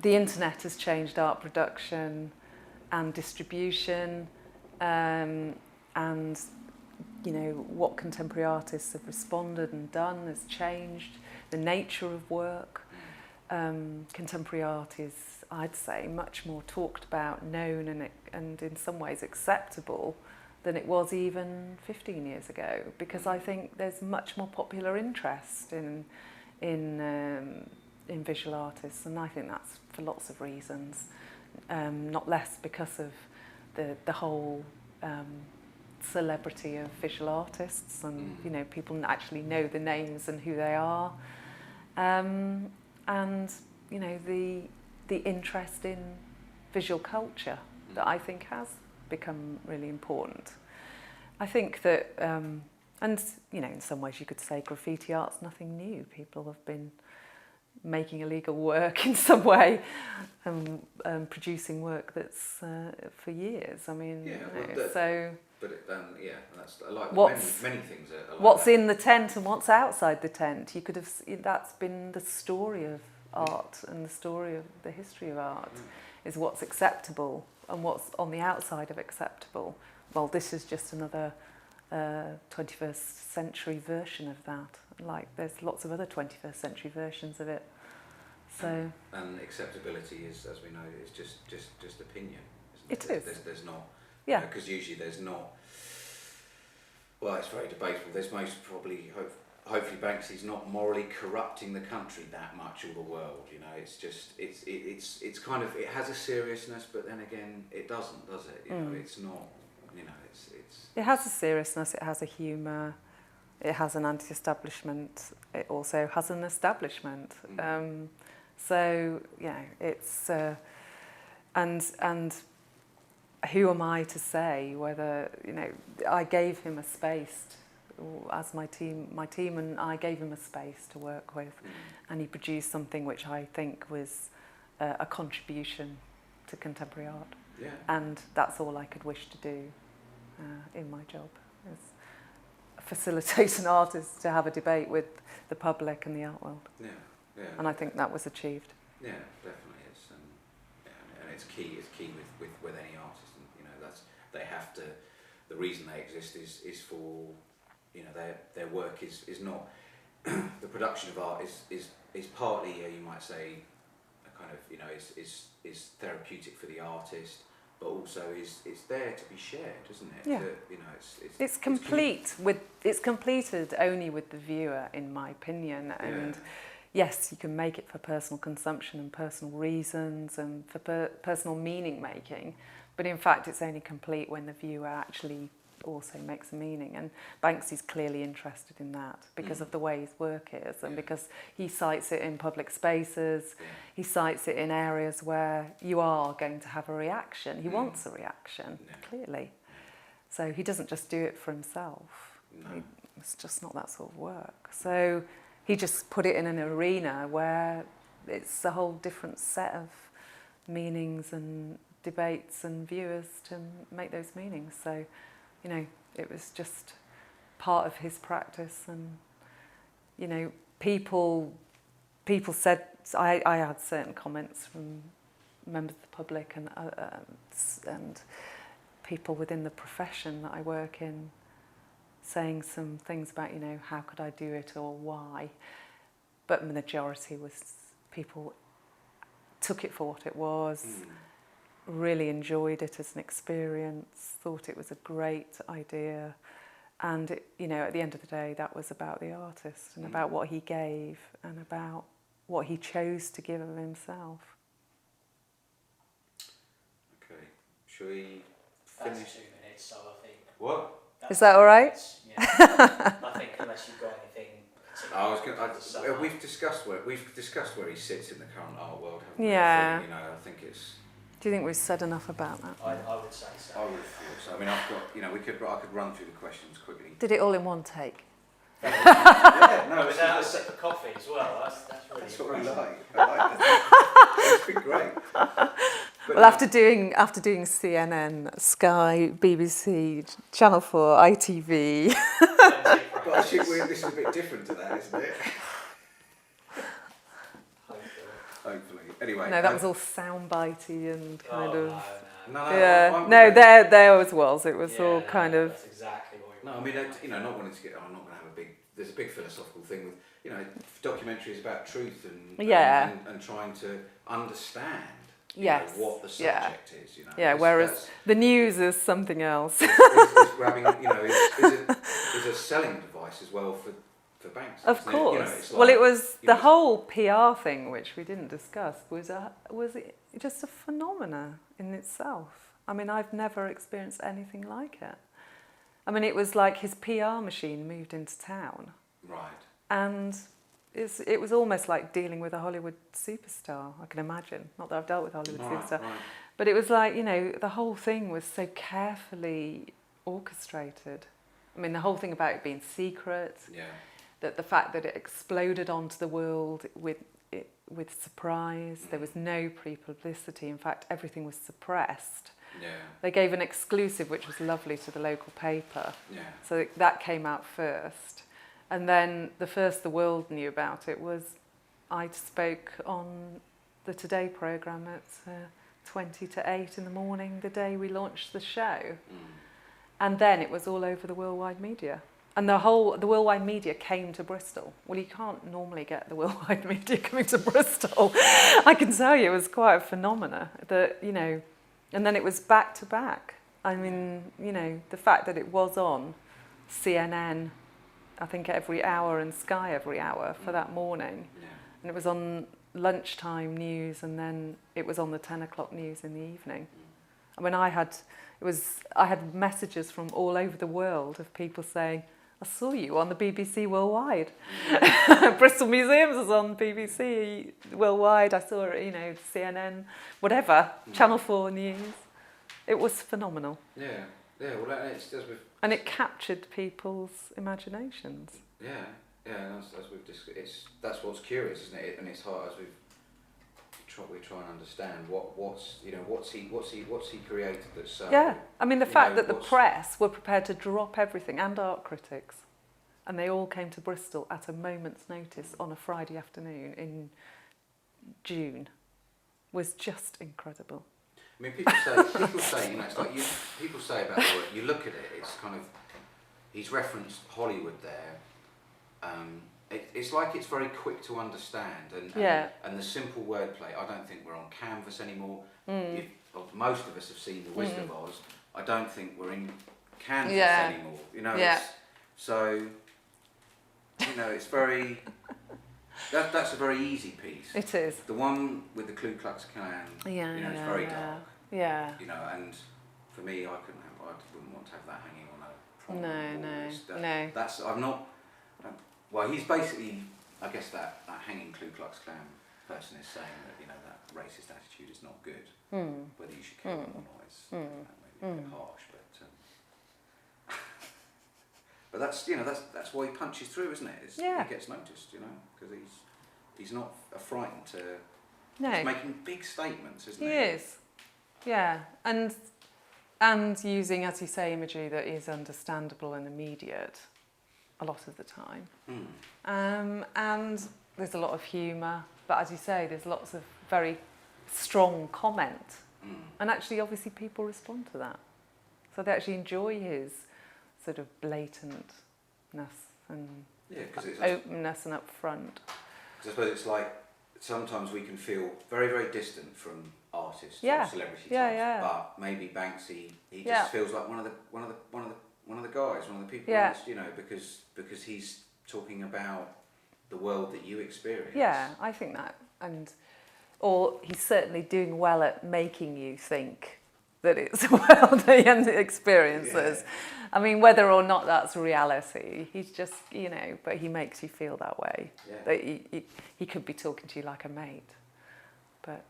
internet has changed art production and distribution, and what contemporary artists have responded and done has changed. The nature of work. Contemporary art is, I'd say, much more talked about, known, and in some ways acceptable than it was even 15 years ago, because I think there's much more popular interest in visual artists, and I think that's for lots of reasons, not less because of the whole celebrity of visual artists, and people actually know the names and who they are, and the interest in visual culture that I think has become really important. I think that, and in some ways you could say graffiti art's nothing new. People have been making illegal work in some way, and producing work that's for years. I mean, so.
But that's like many things are like
what's
that.
in the tent and what's outside the tent. You could have. That's been the story of art, and the story of the history of art is what's acceptable and what's on the outside of acceptable. Well, this is just another 21st century version of that. Like there's lots of other 21st century versions of it. So
and acceptability is, as we know, is just opinion.
It
Isn't it?
is.
There's not.
Yeah.
Because usually there's not. Well, it's very debatable. There's most probably, hopefully, Banksy's not morally corrupting the country that much or the world. You know, it's just it's kind of, it has a seriousness, but then again, it doesn't, does it? You know, it's not. You know, it's.
It has a seriousness. It has a humour. It has an anti-establishment. It also has an establishment. So yeah, it's and who am I to say whether, you know, I gave him a space as my team and I gave him a space to work with, and he produced something which I think was a contribution to contemporary art.
Yeah.
And that's all I could wish to do in my job, is facilitate an artist to have a debate with the public and the art world.
Yeah. Yeah.
And I think that was achieved.
Yeah, definitely is, and it's key. It's key with any artist, and you know they have to. The reason they exist is for, you know, their work is not the production of art is partly, you might say, a kind of, you know, is therapeutic for the artist, but also it's there to be shared, isn't it?
Yeah.
You know,
It's complete it's completed only with the viewer, in my opinion, and.
Yeah.
Yes, you can make it for personal consumption and personal reasons and for personal meaning making, but in fact it's only complete when the viewer actually also makes a meaning. And Banksy's clearly interested in that because of the way his work is, and because he cites it in public spaces, he cites it in areas where you are going to have a reaction. He wants a reaction, clearly. So he doesn't just do it for himself.
No.
It's just not that sort of work. So he just put it in an arena where it's a whole different set of meanings and debates and viewers to make those meanings. So, you know, it was just part of his practice. And, you know, people said, I had certain comments from members of the public and people within the profession that I work in, saying some things about, you know, how could I do it or why, but the majority was people took it for what it was, really enjoyed it as an experience, thought it was a great idea, and it, you know, at the end of the day that was about the artist and about what he gave and about what he chose to give of himself.
Okay, shall we
That's
finish?
2 minutes, so I think.
What?
Is that all right?
Yeah. I think unless you've got anything.
We've discussed where he sits in the current art world, haven't we?
Yeah.
I think, you know, I think it's.
Do you think we've said enough about that?
I would say so.
I would have thought so. I mean, I've got, you know, I could run through the questions quickly.
Did it all in one take?
Yeah, no,
Without a sip of coffee as well. That's really.
That's what I like. I like that. It's been great. But
Well, after doing CNN, Sky, BBC, Channel 4, ITV.
But I think this is a bit different to that, isn't it? Hopefully. Anyway.
No, that was all soundbitey and kind of.
No,
Yeah, no, there was. It was all kind of.
That's exactly what you
No, I mean, you know, not wanting to get. I'm not going to have a big. There's a big philosophical thing with, you know, documentaries about truth and and trying to understand. You know, what the subject is, you know.
Yeah, whereas the news is something else.
is grabbing, you know, is a selling device as well for Banksy.
Of course.
You know, it's like,
well, it was the whole PR thing, which we didn't discuss, was it just a phenomena in itself. I mean, I've never experienced anything like it. I mean, it was like his PR machine moved into town.
Right.
And it was almost like dealing with a Hollywood superstar, I can imagine. Not that I've dealt with a Hollywood superstar. Right. But it was like, you know, the whole thing was so carefully orchestrated. I mean, the whole thing about it being secret, that the fact that it exploded onto the world with surprise, there was no pre-publicity. In fact, everything was suppressed. Yeah. They gave an exclusive, which was lovely, to the local paper. Yeah. So that came out first. And then the first the world knew about it was I spoke on the Today programme at 20 to 8 in the morning, the day we launched the show. And then it was all over the worldwide media. And the worldwide media came to Bristol. Well, you can't normally get the worldwide media coming to Bristol. I can tell you, it was quite a phenomena that, you know, and then it was back to back. I mean, you know, the fact that it was on CNN, I think every hour, and Sky every hour for that morning.
Yeah.
And it was on lunchtime news, and then it was on the 10 o'clock news in the evening. I mean, I had messages from all over the world of people saying, I saw you on the BBC Worldwide. Bristol Museums was on BBC Worldwide. I saw it, you know, CNN, whatever, Channel 4 News. It was phenomenal.
Yeah, yeah. Well, it's just with.
And it captured people's imaginations.
Yeah, yeah. As we've discussed, that's what's curious, isn't it? And it's hard as we try and understand what's he created that's so.
Yeah, I mean the fact that the
what's-
press were prepared to drop everything, and art critics, and they all came to Bristol at a moment's notice on a Friday afternoon in June, was just incredible.
I mean, people say, you know, it's like people say about the work. You look at it, it's kind of. He's referenced Hollywood there. It's like it's very quick to understand, and the simple wordplay. I don't think we're on canvas anymore. Most of us have seen The Wizard of Oz. I don't think we're in canvas anymore. You know, it's, so you know, it's very. That's a very easy piece.
It is.
The one with the Ku Klux Klan.
Yeah,
you know, it's very dark.
Yeah.
You know, and for me, I wouldn't want to have that hanging on a prom wall.
No.
That's I'm not. Well, he's basically, I guess that hanging Ku Klux Klan person is saying that, you know, that racist attitude is not good. Whether you should kill them or not is maybe a bit harsh, but that's, you know, that's why he punches through, isn't it? He gets noticed, you know, because he's not frightened to.
No.
He's making big statements, isn't he?
He is. Yeah, and using, as you say, imagery that is understandable and immediate a lot of the time. And there's a lot of humour, but as you say, there's lots of very strong comment. And actually, obviously, people respond to that. So they actually enjoy his sort of blatantness and openness and upfront.
Because I suppose it's like, sometimes we can feel very, very distant from artists or celebrity types, but maybe Banksy, he just feels like one of the guys, one of the people, you know, because he's talking about the world that you experience.
Yeah, I think that, or he's certainly doing well at making you think that it's a world that he experiences. Yeah. I mean, whether or not that's reality, he's just, you know, but he makes you feel that way. Yeah. That he could be talking to you like a mate. But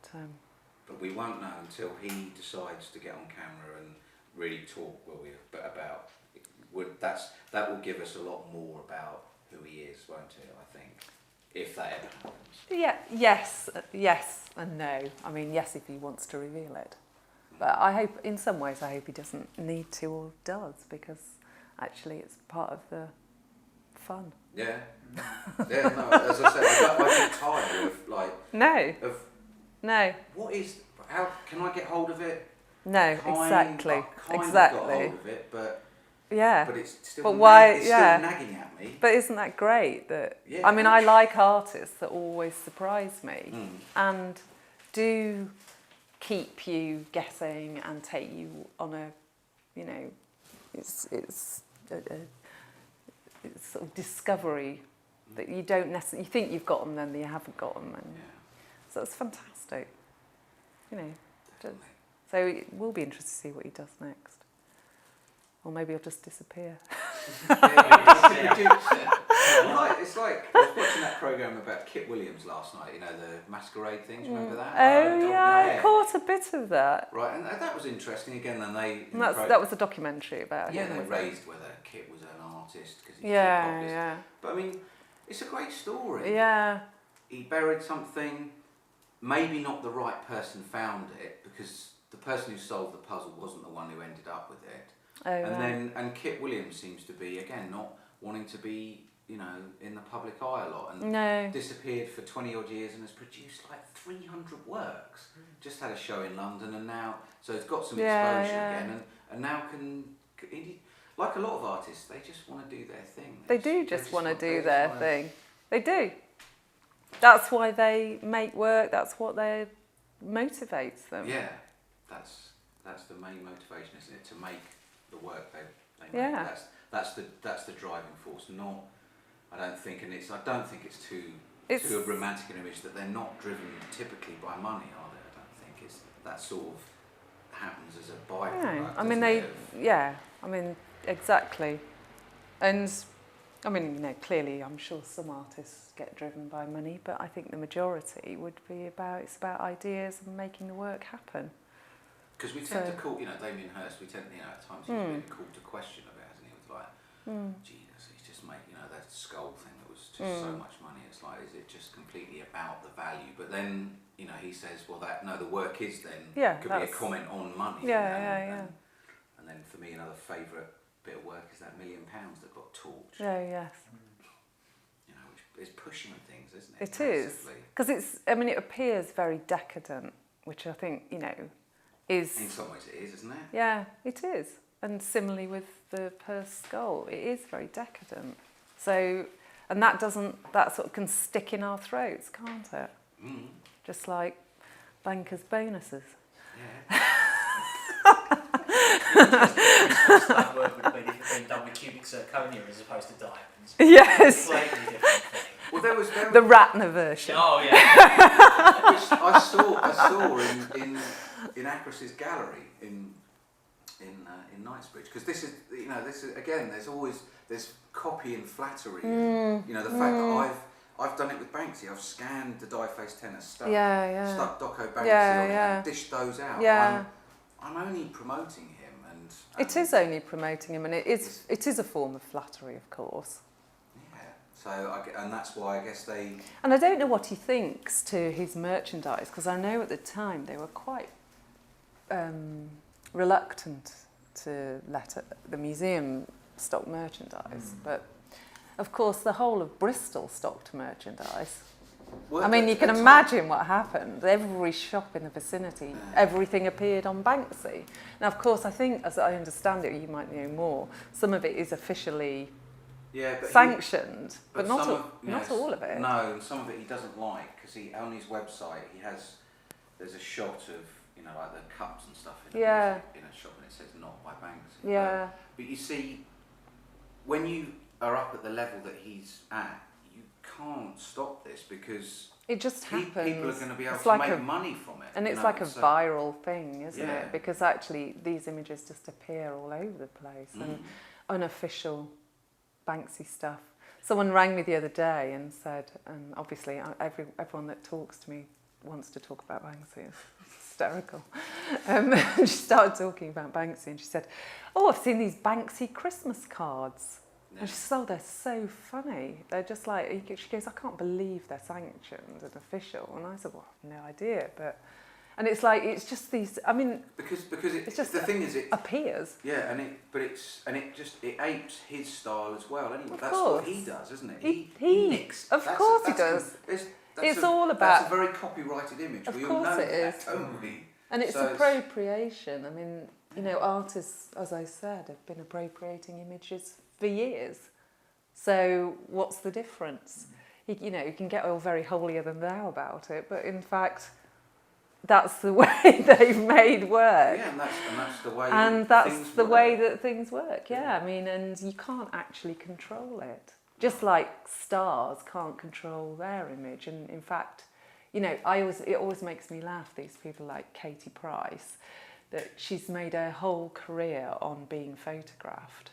we won't know until he decides to get on camera and really talk, about. That will give us a lot more about who he is, won't it? I think, if that ever happens. Yeah. Yes, and no. I mean, yes, if he wants to reveal it. But I hope, in some ways, he doesn't need to or does, because actually it's part of the fun. Yeah. Yeah, no, as I say, I get tired of, like... No. What is... How can I get hold of it?
No, exactly.
I got hold of it, but...
Yeah.
But it's still,
but why,
it's still nagging at me.
But isn't that great? I mean, I like artists that always surprise me and do keep you guessing and take you on a, you know, it's sort of discovery that you don't necessarily, you think you've got them, then you haven't got them, and so it's fantastic, you know. So it will be interesting to see what he does next, or maybe he'll just disappear.
It's like I was watching that programme about Kit Williams last night, you know, the masquerade things, remember that?
Oh yeah, I caught a bit of that.
Right, and that was interesting again, and
that was a documentary about him.
Yeah, they raised whether Kit was an artist, because he's a populist. But I mean, it's a great story. Yeah. He buried something, maybe not the right person found it, because the person who solved the puzzle wasn't the one who ended up with it. And Kit Williams seems to be, again, not wanting to be, you know, in the public eye a lot, and disappeared for 20 odd years and has produced like 300 works. Just had a show in London, and now, so it's got some exposure again, and now like a lot of artists, they just want to do their thing.
They do just want to do their thing. They do. That's why they make work. That's what motivates them.
Yeah, that's the main motivation, isn't it? To make the work they make.
Yeah.
That's the driving force. Not, I don't think it's too a romantic an image that they're not driven typically by money, are they? I don't think it's that sort of happens as a byproduct.
I mean, exactly. And I mean, clearly, I'm sure some artists get driven by money, but I think the majority would be about ideas and making the work happen.
Because we tend to call, Damien Hirst, at times he's been called to question a bit, hasn't he? With like, Jesus, he's just made, that skull thing that was just so much money. It's like, is it just completely about the value? But then, he says, well, the work is then, could be a comment on money. And then for me, another favourite bit of work is that £1 million that got torched.
Oh, yes.
Which is pushing things, isn't it?
It is. Because it appears very decadent, which I think, is...
In some ways it is, isn't it?
Yeah, it is. And similarly with the Hearst skull, it is very decadent. So, and that sort of can stick in our throats, can't it?
Mm.
Just like bankers' bonuses.
Yeah.
That work would have been if it had been done with cubic zirconia as opposed to diamonds.
Yes.
Slightly different thing.
Well, there was
the Ratner version.
Oh yeah.
Which I saw in Acris's gallery in Knightsbridge, because this is again, there's copy and flattery. The fact that I've done it with Banksy. I've scanned the die-faced tenor, stuck Doco Banksy on it, and dished those out.
Yeah.
I'm only promoting him, and
it is only promoting him, and it is a form of flattery, of course.
Yeah. So and that's why I guess they.
And I don't know what he thinks to his merchandise, because I know at the time they were quite reluctant to let the museum stock merchandise, but of course the whole of Bristol stocked merchandise.
Well,
I mean, you can imagine what happened. Every shop in the vicinity, everything appeared on Banksy. Now, of course, I think, as I understand it, you might know more, some of it is officially sanctioned, but not all of it.
No, and some of it he doesn't like, because on his website there's a shot of like the cups and stuff in a shop, and it says "not by Banksy."
Yeah.
But you see, when you are up at the level that he's at, you can't stop this, because
it just happens.
People are going to be able to make money from it.
And it's like a viral thing, isn't it? Because actually these images just appear all over the place, and unofficial Banksy stuff. Someone rang me the other day and said, and obviously everyone that talks to me wants to talk about Banksy. It's hysterical. She started talking about Banksy, and she said, "Oh, I've seen these Banksy Christmas cards." And she said, "Oh, they're so funny. They're just like," she goes, "I can't believe they're sanctioned and official." And I said, "Well, I have no idea." And it's like, it's just these, I mean,
because
it's just
the thing is, it
appears.
Yeah, and it apes his style as well. Anyway, that's
course.
what he does, isn't it?
He
nicks.
Of course he does. It's all about.
That's a very copyrighted image.
Of
we
course
all know
it is.
that, don't we?
And it's appropriation. I mean, artists, as I said, have been appropriating images for years. So what's the difference? You can get all very holier than thou about it, but in fact, that's the way they've made work.
Yeah, and that's the way.
And that's the way that things work. Yeah, I mean, and you can't actually control it. Just like stars can't control their image, and in fact, it always makes me laugh. These people like Katie Price, that she's made her whole career on being photographed,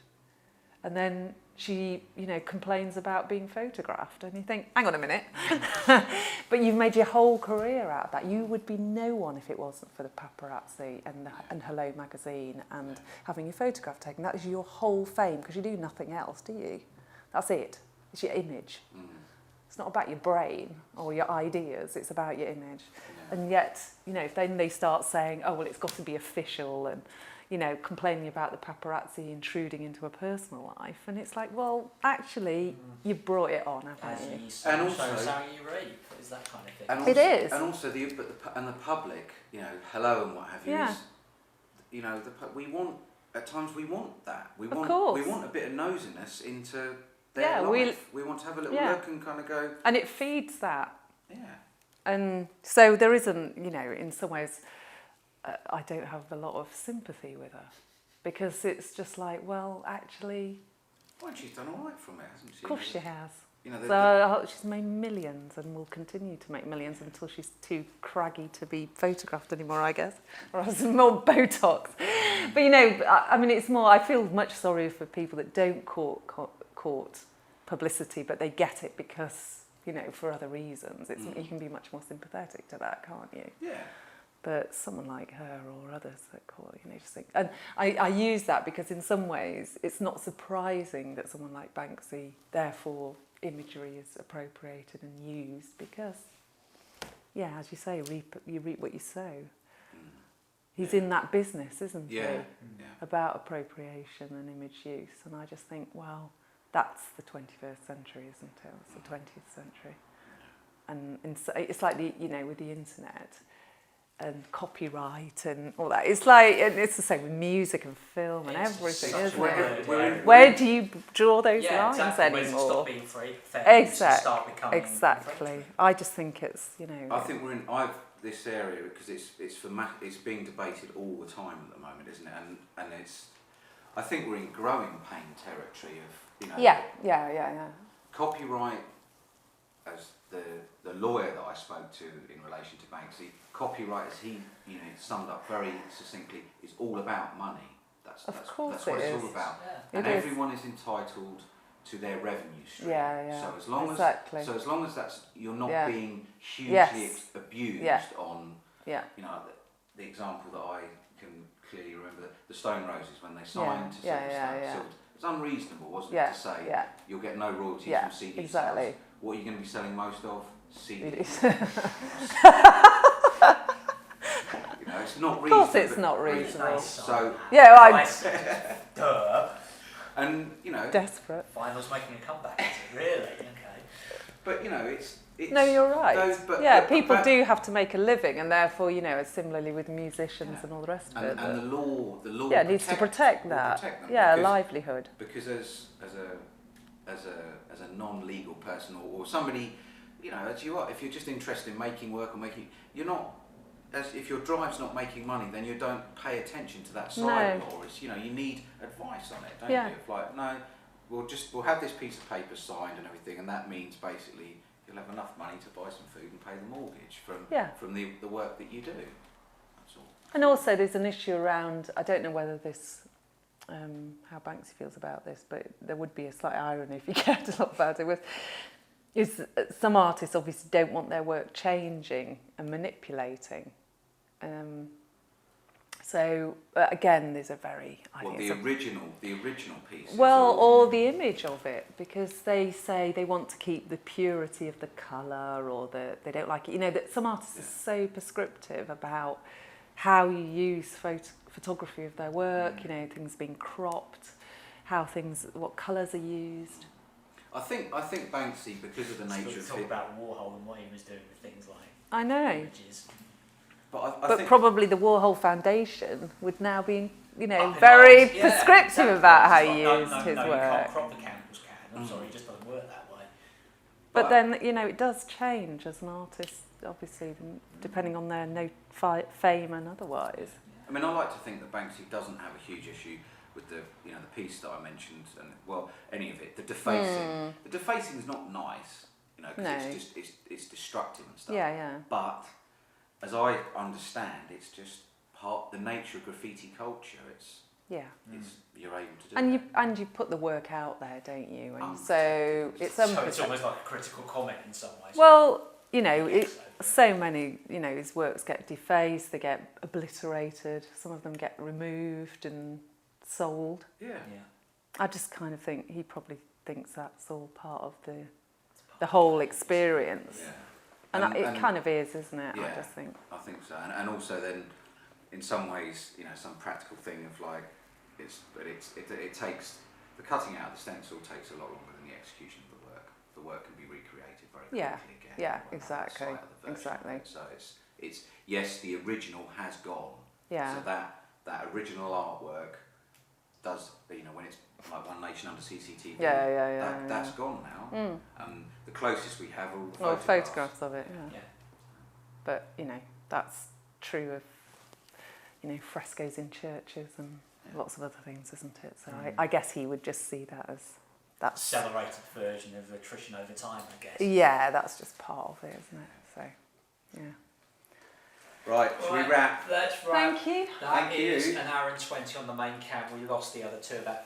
and then she, complains about being photographed, and you think, hang on a minute, but you've made your whole career out of that. You would be no one if it wasn't for the paparazzi and Hello magazine and having your photograph taken. That is your whole fame, because you do nothing else, do you? That's it. It's your image. It's not about your brain or your ideas. It's about your image. Yeah. And yet, then they start saying, oh, well, it's got to be official, and complaining about the paparazzi intruding into a personal life. And it's like, well, actually, you've brought it on, haven't you?
And also, how you rape is that kind of thing.
And also,
it is.
And also, the public, hello and what have you.
Yeah.
Is, we want at times we want that. We
course.
want a bit of nosiness into
Yeah,
their life. We want to have a little look and kind of go.
And it feeds that.
Yeah.
And so there isn't, you know, in some ways, I don't have a lot of sympathy with her because it's just like, well, actually,
Well, she's done all right from it, hasn't she?
of course she has.
You know,
So she's made millions and will continue to make millions until she's too craggy to be photographed anymore, I guess, or has more Botox. But you know, I mean, it's more. I feel much sorry for people that don't court publicity, but they get it because, you know, for other reasons. You can be much more sympathetic to that, can't you?
Yeah.
But someone like her or others that call, you know, just think. And I use that because in some ways it's not surprising that someone like Banksy, therefore, imagery is appropriated and used because, yeah, as you say, you reap what you sow. He's in that business, isn't he?
Yeah.
About appropriation and image use. And I just think, well, that's the 21st century, isn't it? It's the 20th century. And it's like, you know, with the internet and copyright and all that. It's like, it's the same with music and film and everything, isn't it? Where do you draw those lines
exactly.
anymore?
Stop being fair and start becoming
Exactly. I just think it's, you know.
I think we're in this area because it's being debated all the time at the moment, isn't it? And I think we're in growing pain territory of, you know.
Yeah.
Copyright, as the lawyer that I spoke to in relation to Banksy, copyright, as he summed up very succinctly, is all about money. That's what it's all about.
Yeah.
And everyone is entitled to their revenue stream.
Yeah.
So as long as that's you're not being hugely abused on.
Yeah.
You know, the example that I can clearly remember, the Stone Roses when they signed to Silver Stamp. It's unreasonable, wasn't it, to say you'll get no royalties from CD sales. What are you going to be selling most of? CDs. You know, it's not reasonable.
Of course it's not reasonable.
So
duh.
And you know,
desperate.
Vinyl's making a comeback, is it really? Okay.
But you know, it's
no, you're right. People
but
do have to make a living, and therefore, you know, similarly with musicians and all the rest of it.
And the law
needs to protect that. Livelihood.
Because as a non-legal person or somebody, you know, as you are, if you're just interested in making work or you're not. If your drive's not making money, then you don't pay attention to that side of law. It's, you know, you need advice on it, don't you? It's like, no, we'll have this piece of paper signed and everything, and that means basically you'll have enough money to buy some food and pay the mortgage from the work that you do. That's all.
And also, there's an issue around. I don't know whether this, how Banksy feels about this, but there would be a slight irony if you cared a lot about it. Is some artists obviously don't want their work changing and manipulating. So again, there's a very
the original piece.
Or the image of it, because they say they want to keep the purity of the colour, or they don't like it. You know that some artists are so prescriptive about how you use photography of their work. You know, things being cropped, what colours are used.
I think Banksy, because of the nature of
talk about Warhol and what he was doing with things like
I know.
images.
But
But
think
probably the Warhol Foundation would now be, you know, very prescriptive about how you used his work.
You can't crop the Campbell's can. I'm sorry, it just doesn't work that way.
But then, you know, it does change as an artist, obviously, depending on their fame and otherwise.
I mean, I like to think that Banksy doesn't have a huge issue with the piece that I mentioned, and any of it. The defacing. The defacing is not nice, you know, because it's destructive and stuff.
Yeah.
But as I understand, it's just the nature of graffiti culture. It's you're able to do.
And you put the work out there, don't you? And
so it's almost like a critical comment in some ways.
Well, you know, so many, you know, his works get defaced, they get obliterated, some of them get removed and sold.
Yeah.
I just kind of think he probably thinks that's all part of the whole experience.
Yeah.
And it kind of is, isn't it?
Yeah,
I just think.
I think so. And also then, in some ways, you know, some practical thing of like, it takes, the cutting out of the stencil takes a lot longer than the execution of the work. The work can be recreated very quickly again.
Yeah, exactly. Exactly.
So it's yes, the original has gone.
Yeah.
So that original artwork does, you know, when it's like One Nation under CCTV. That's gone now. The closest we have are all the
photographs of it.
Yeah.
But you know, that's true of, you know, frescoes in churches and lots of other things, isn't it? So I guess he would just see that as that's
accelerated version of attrition over time, I guess.
Yeah, that's just part of it, isn't it? So, yeah.
Right, should we wrap?
Let's wrap.
Thank you.
That is an hour and 20 on the main cam. We lost the other two about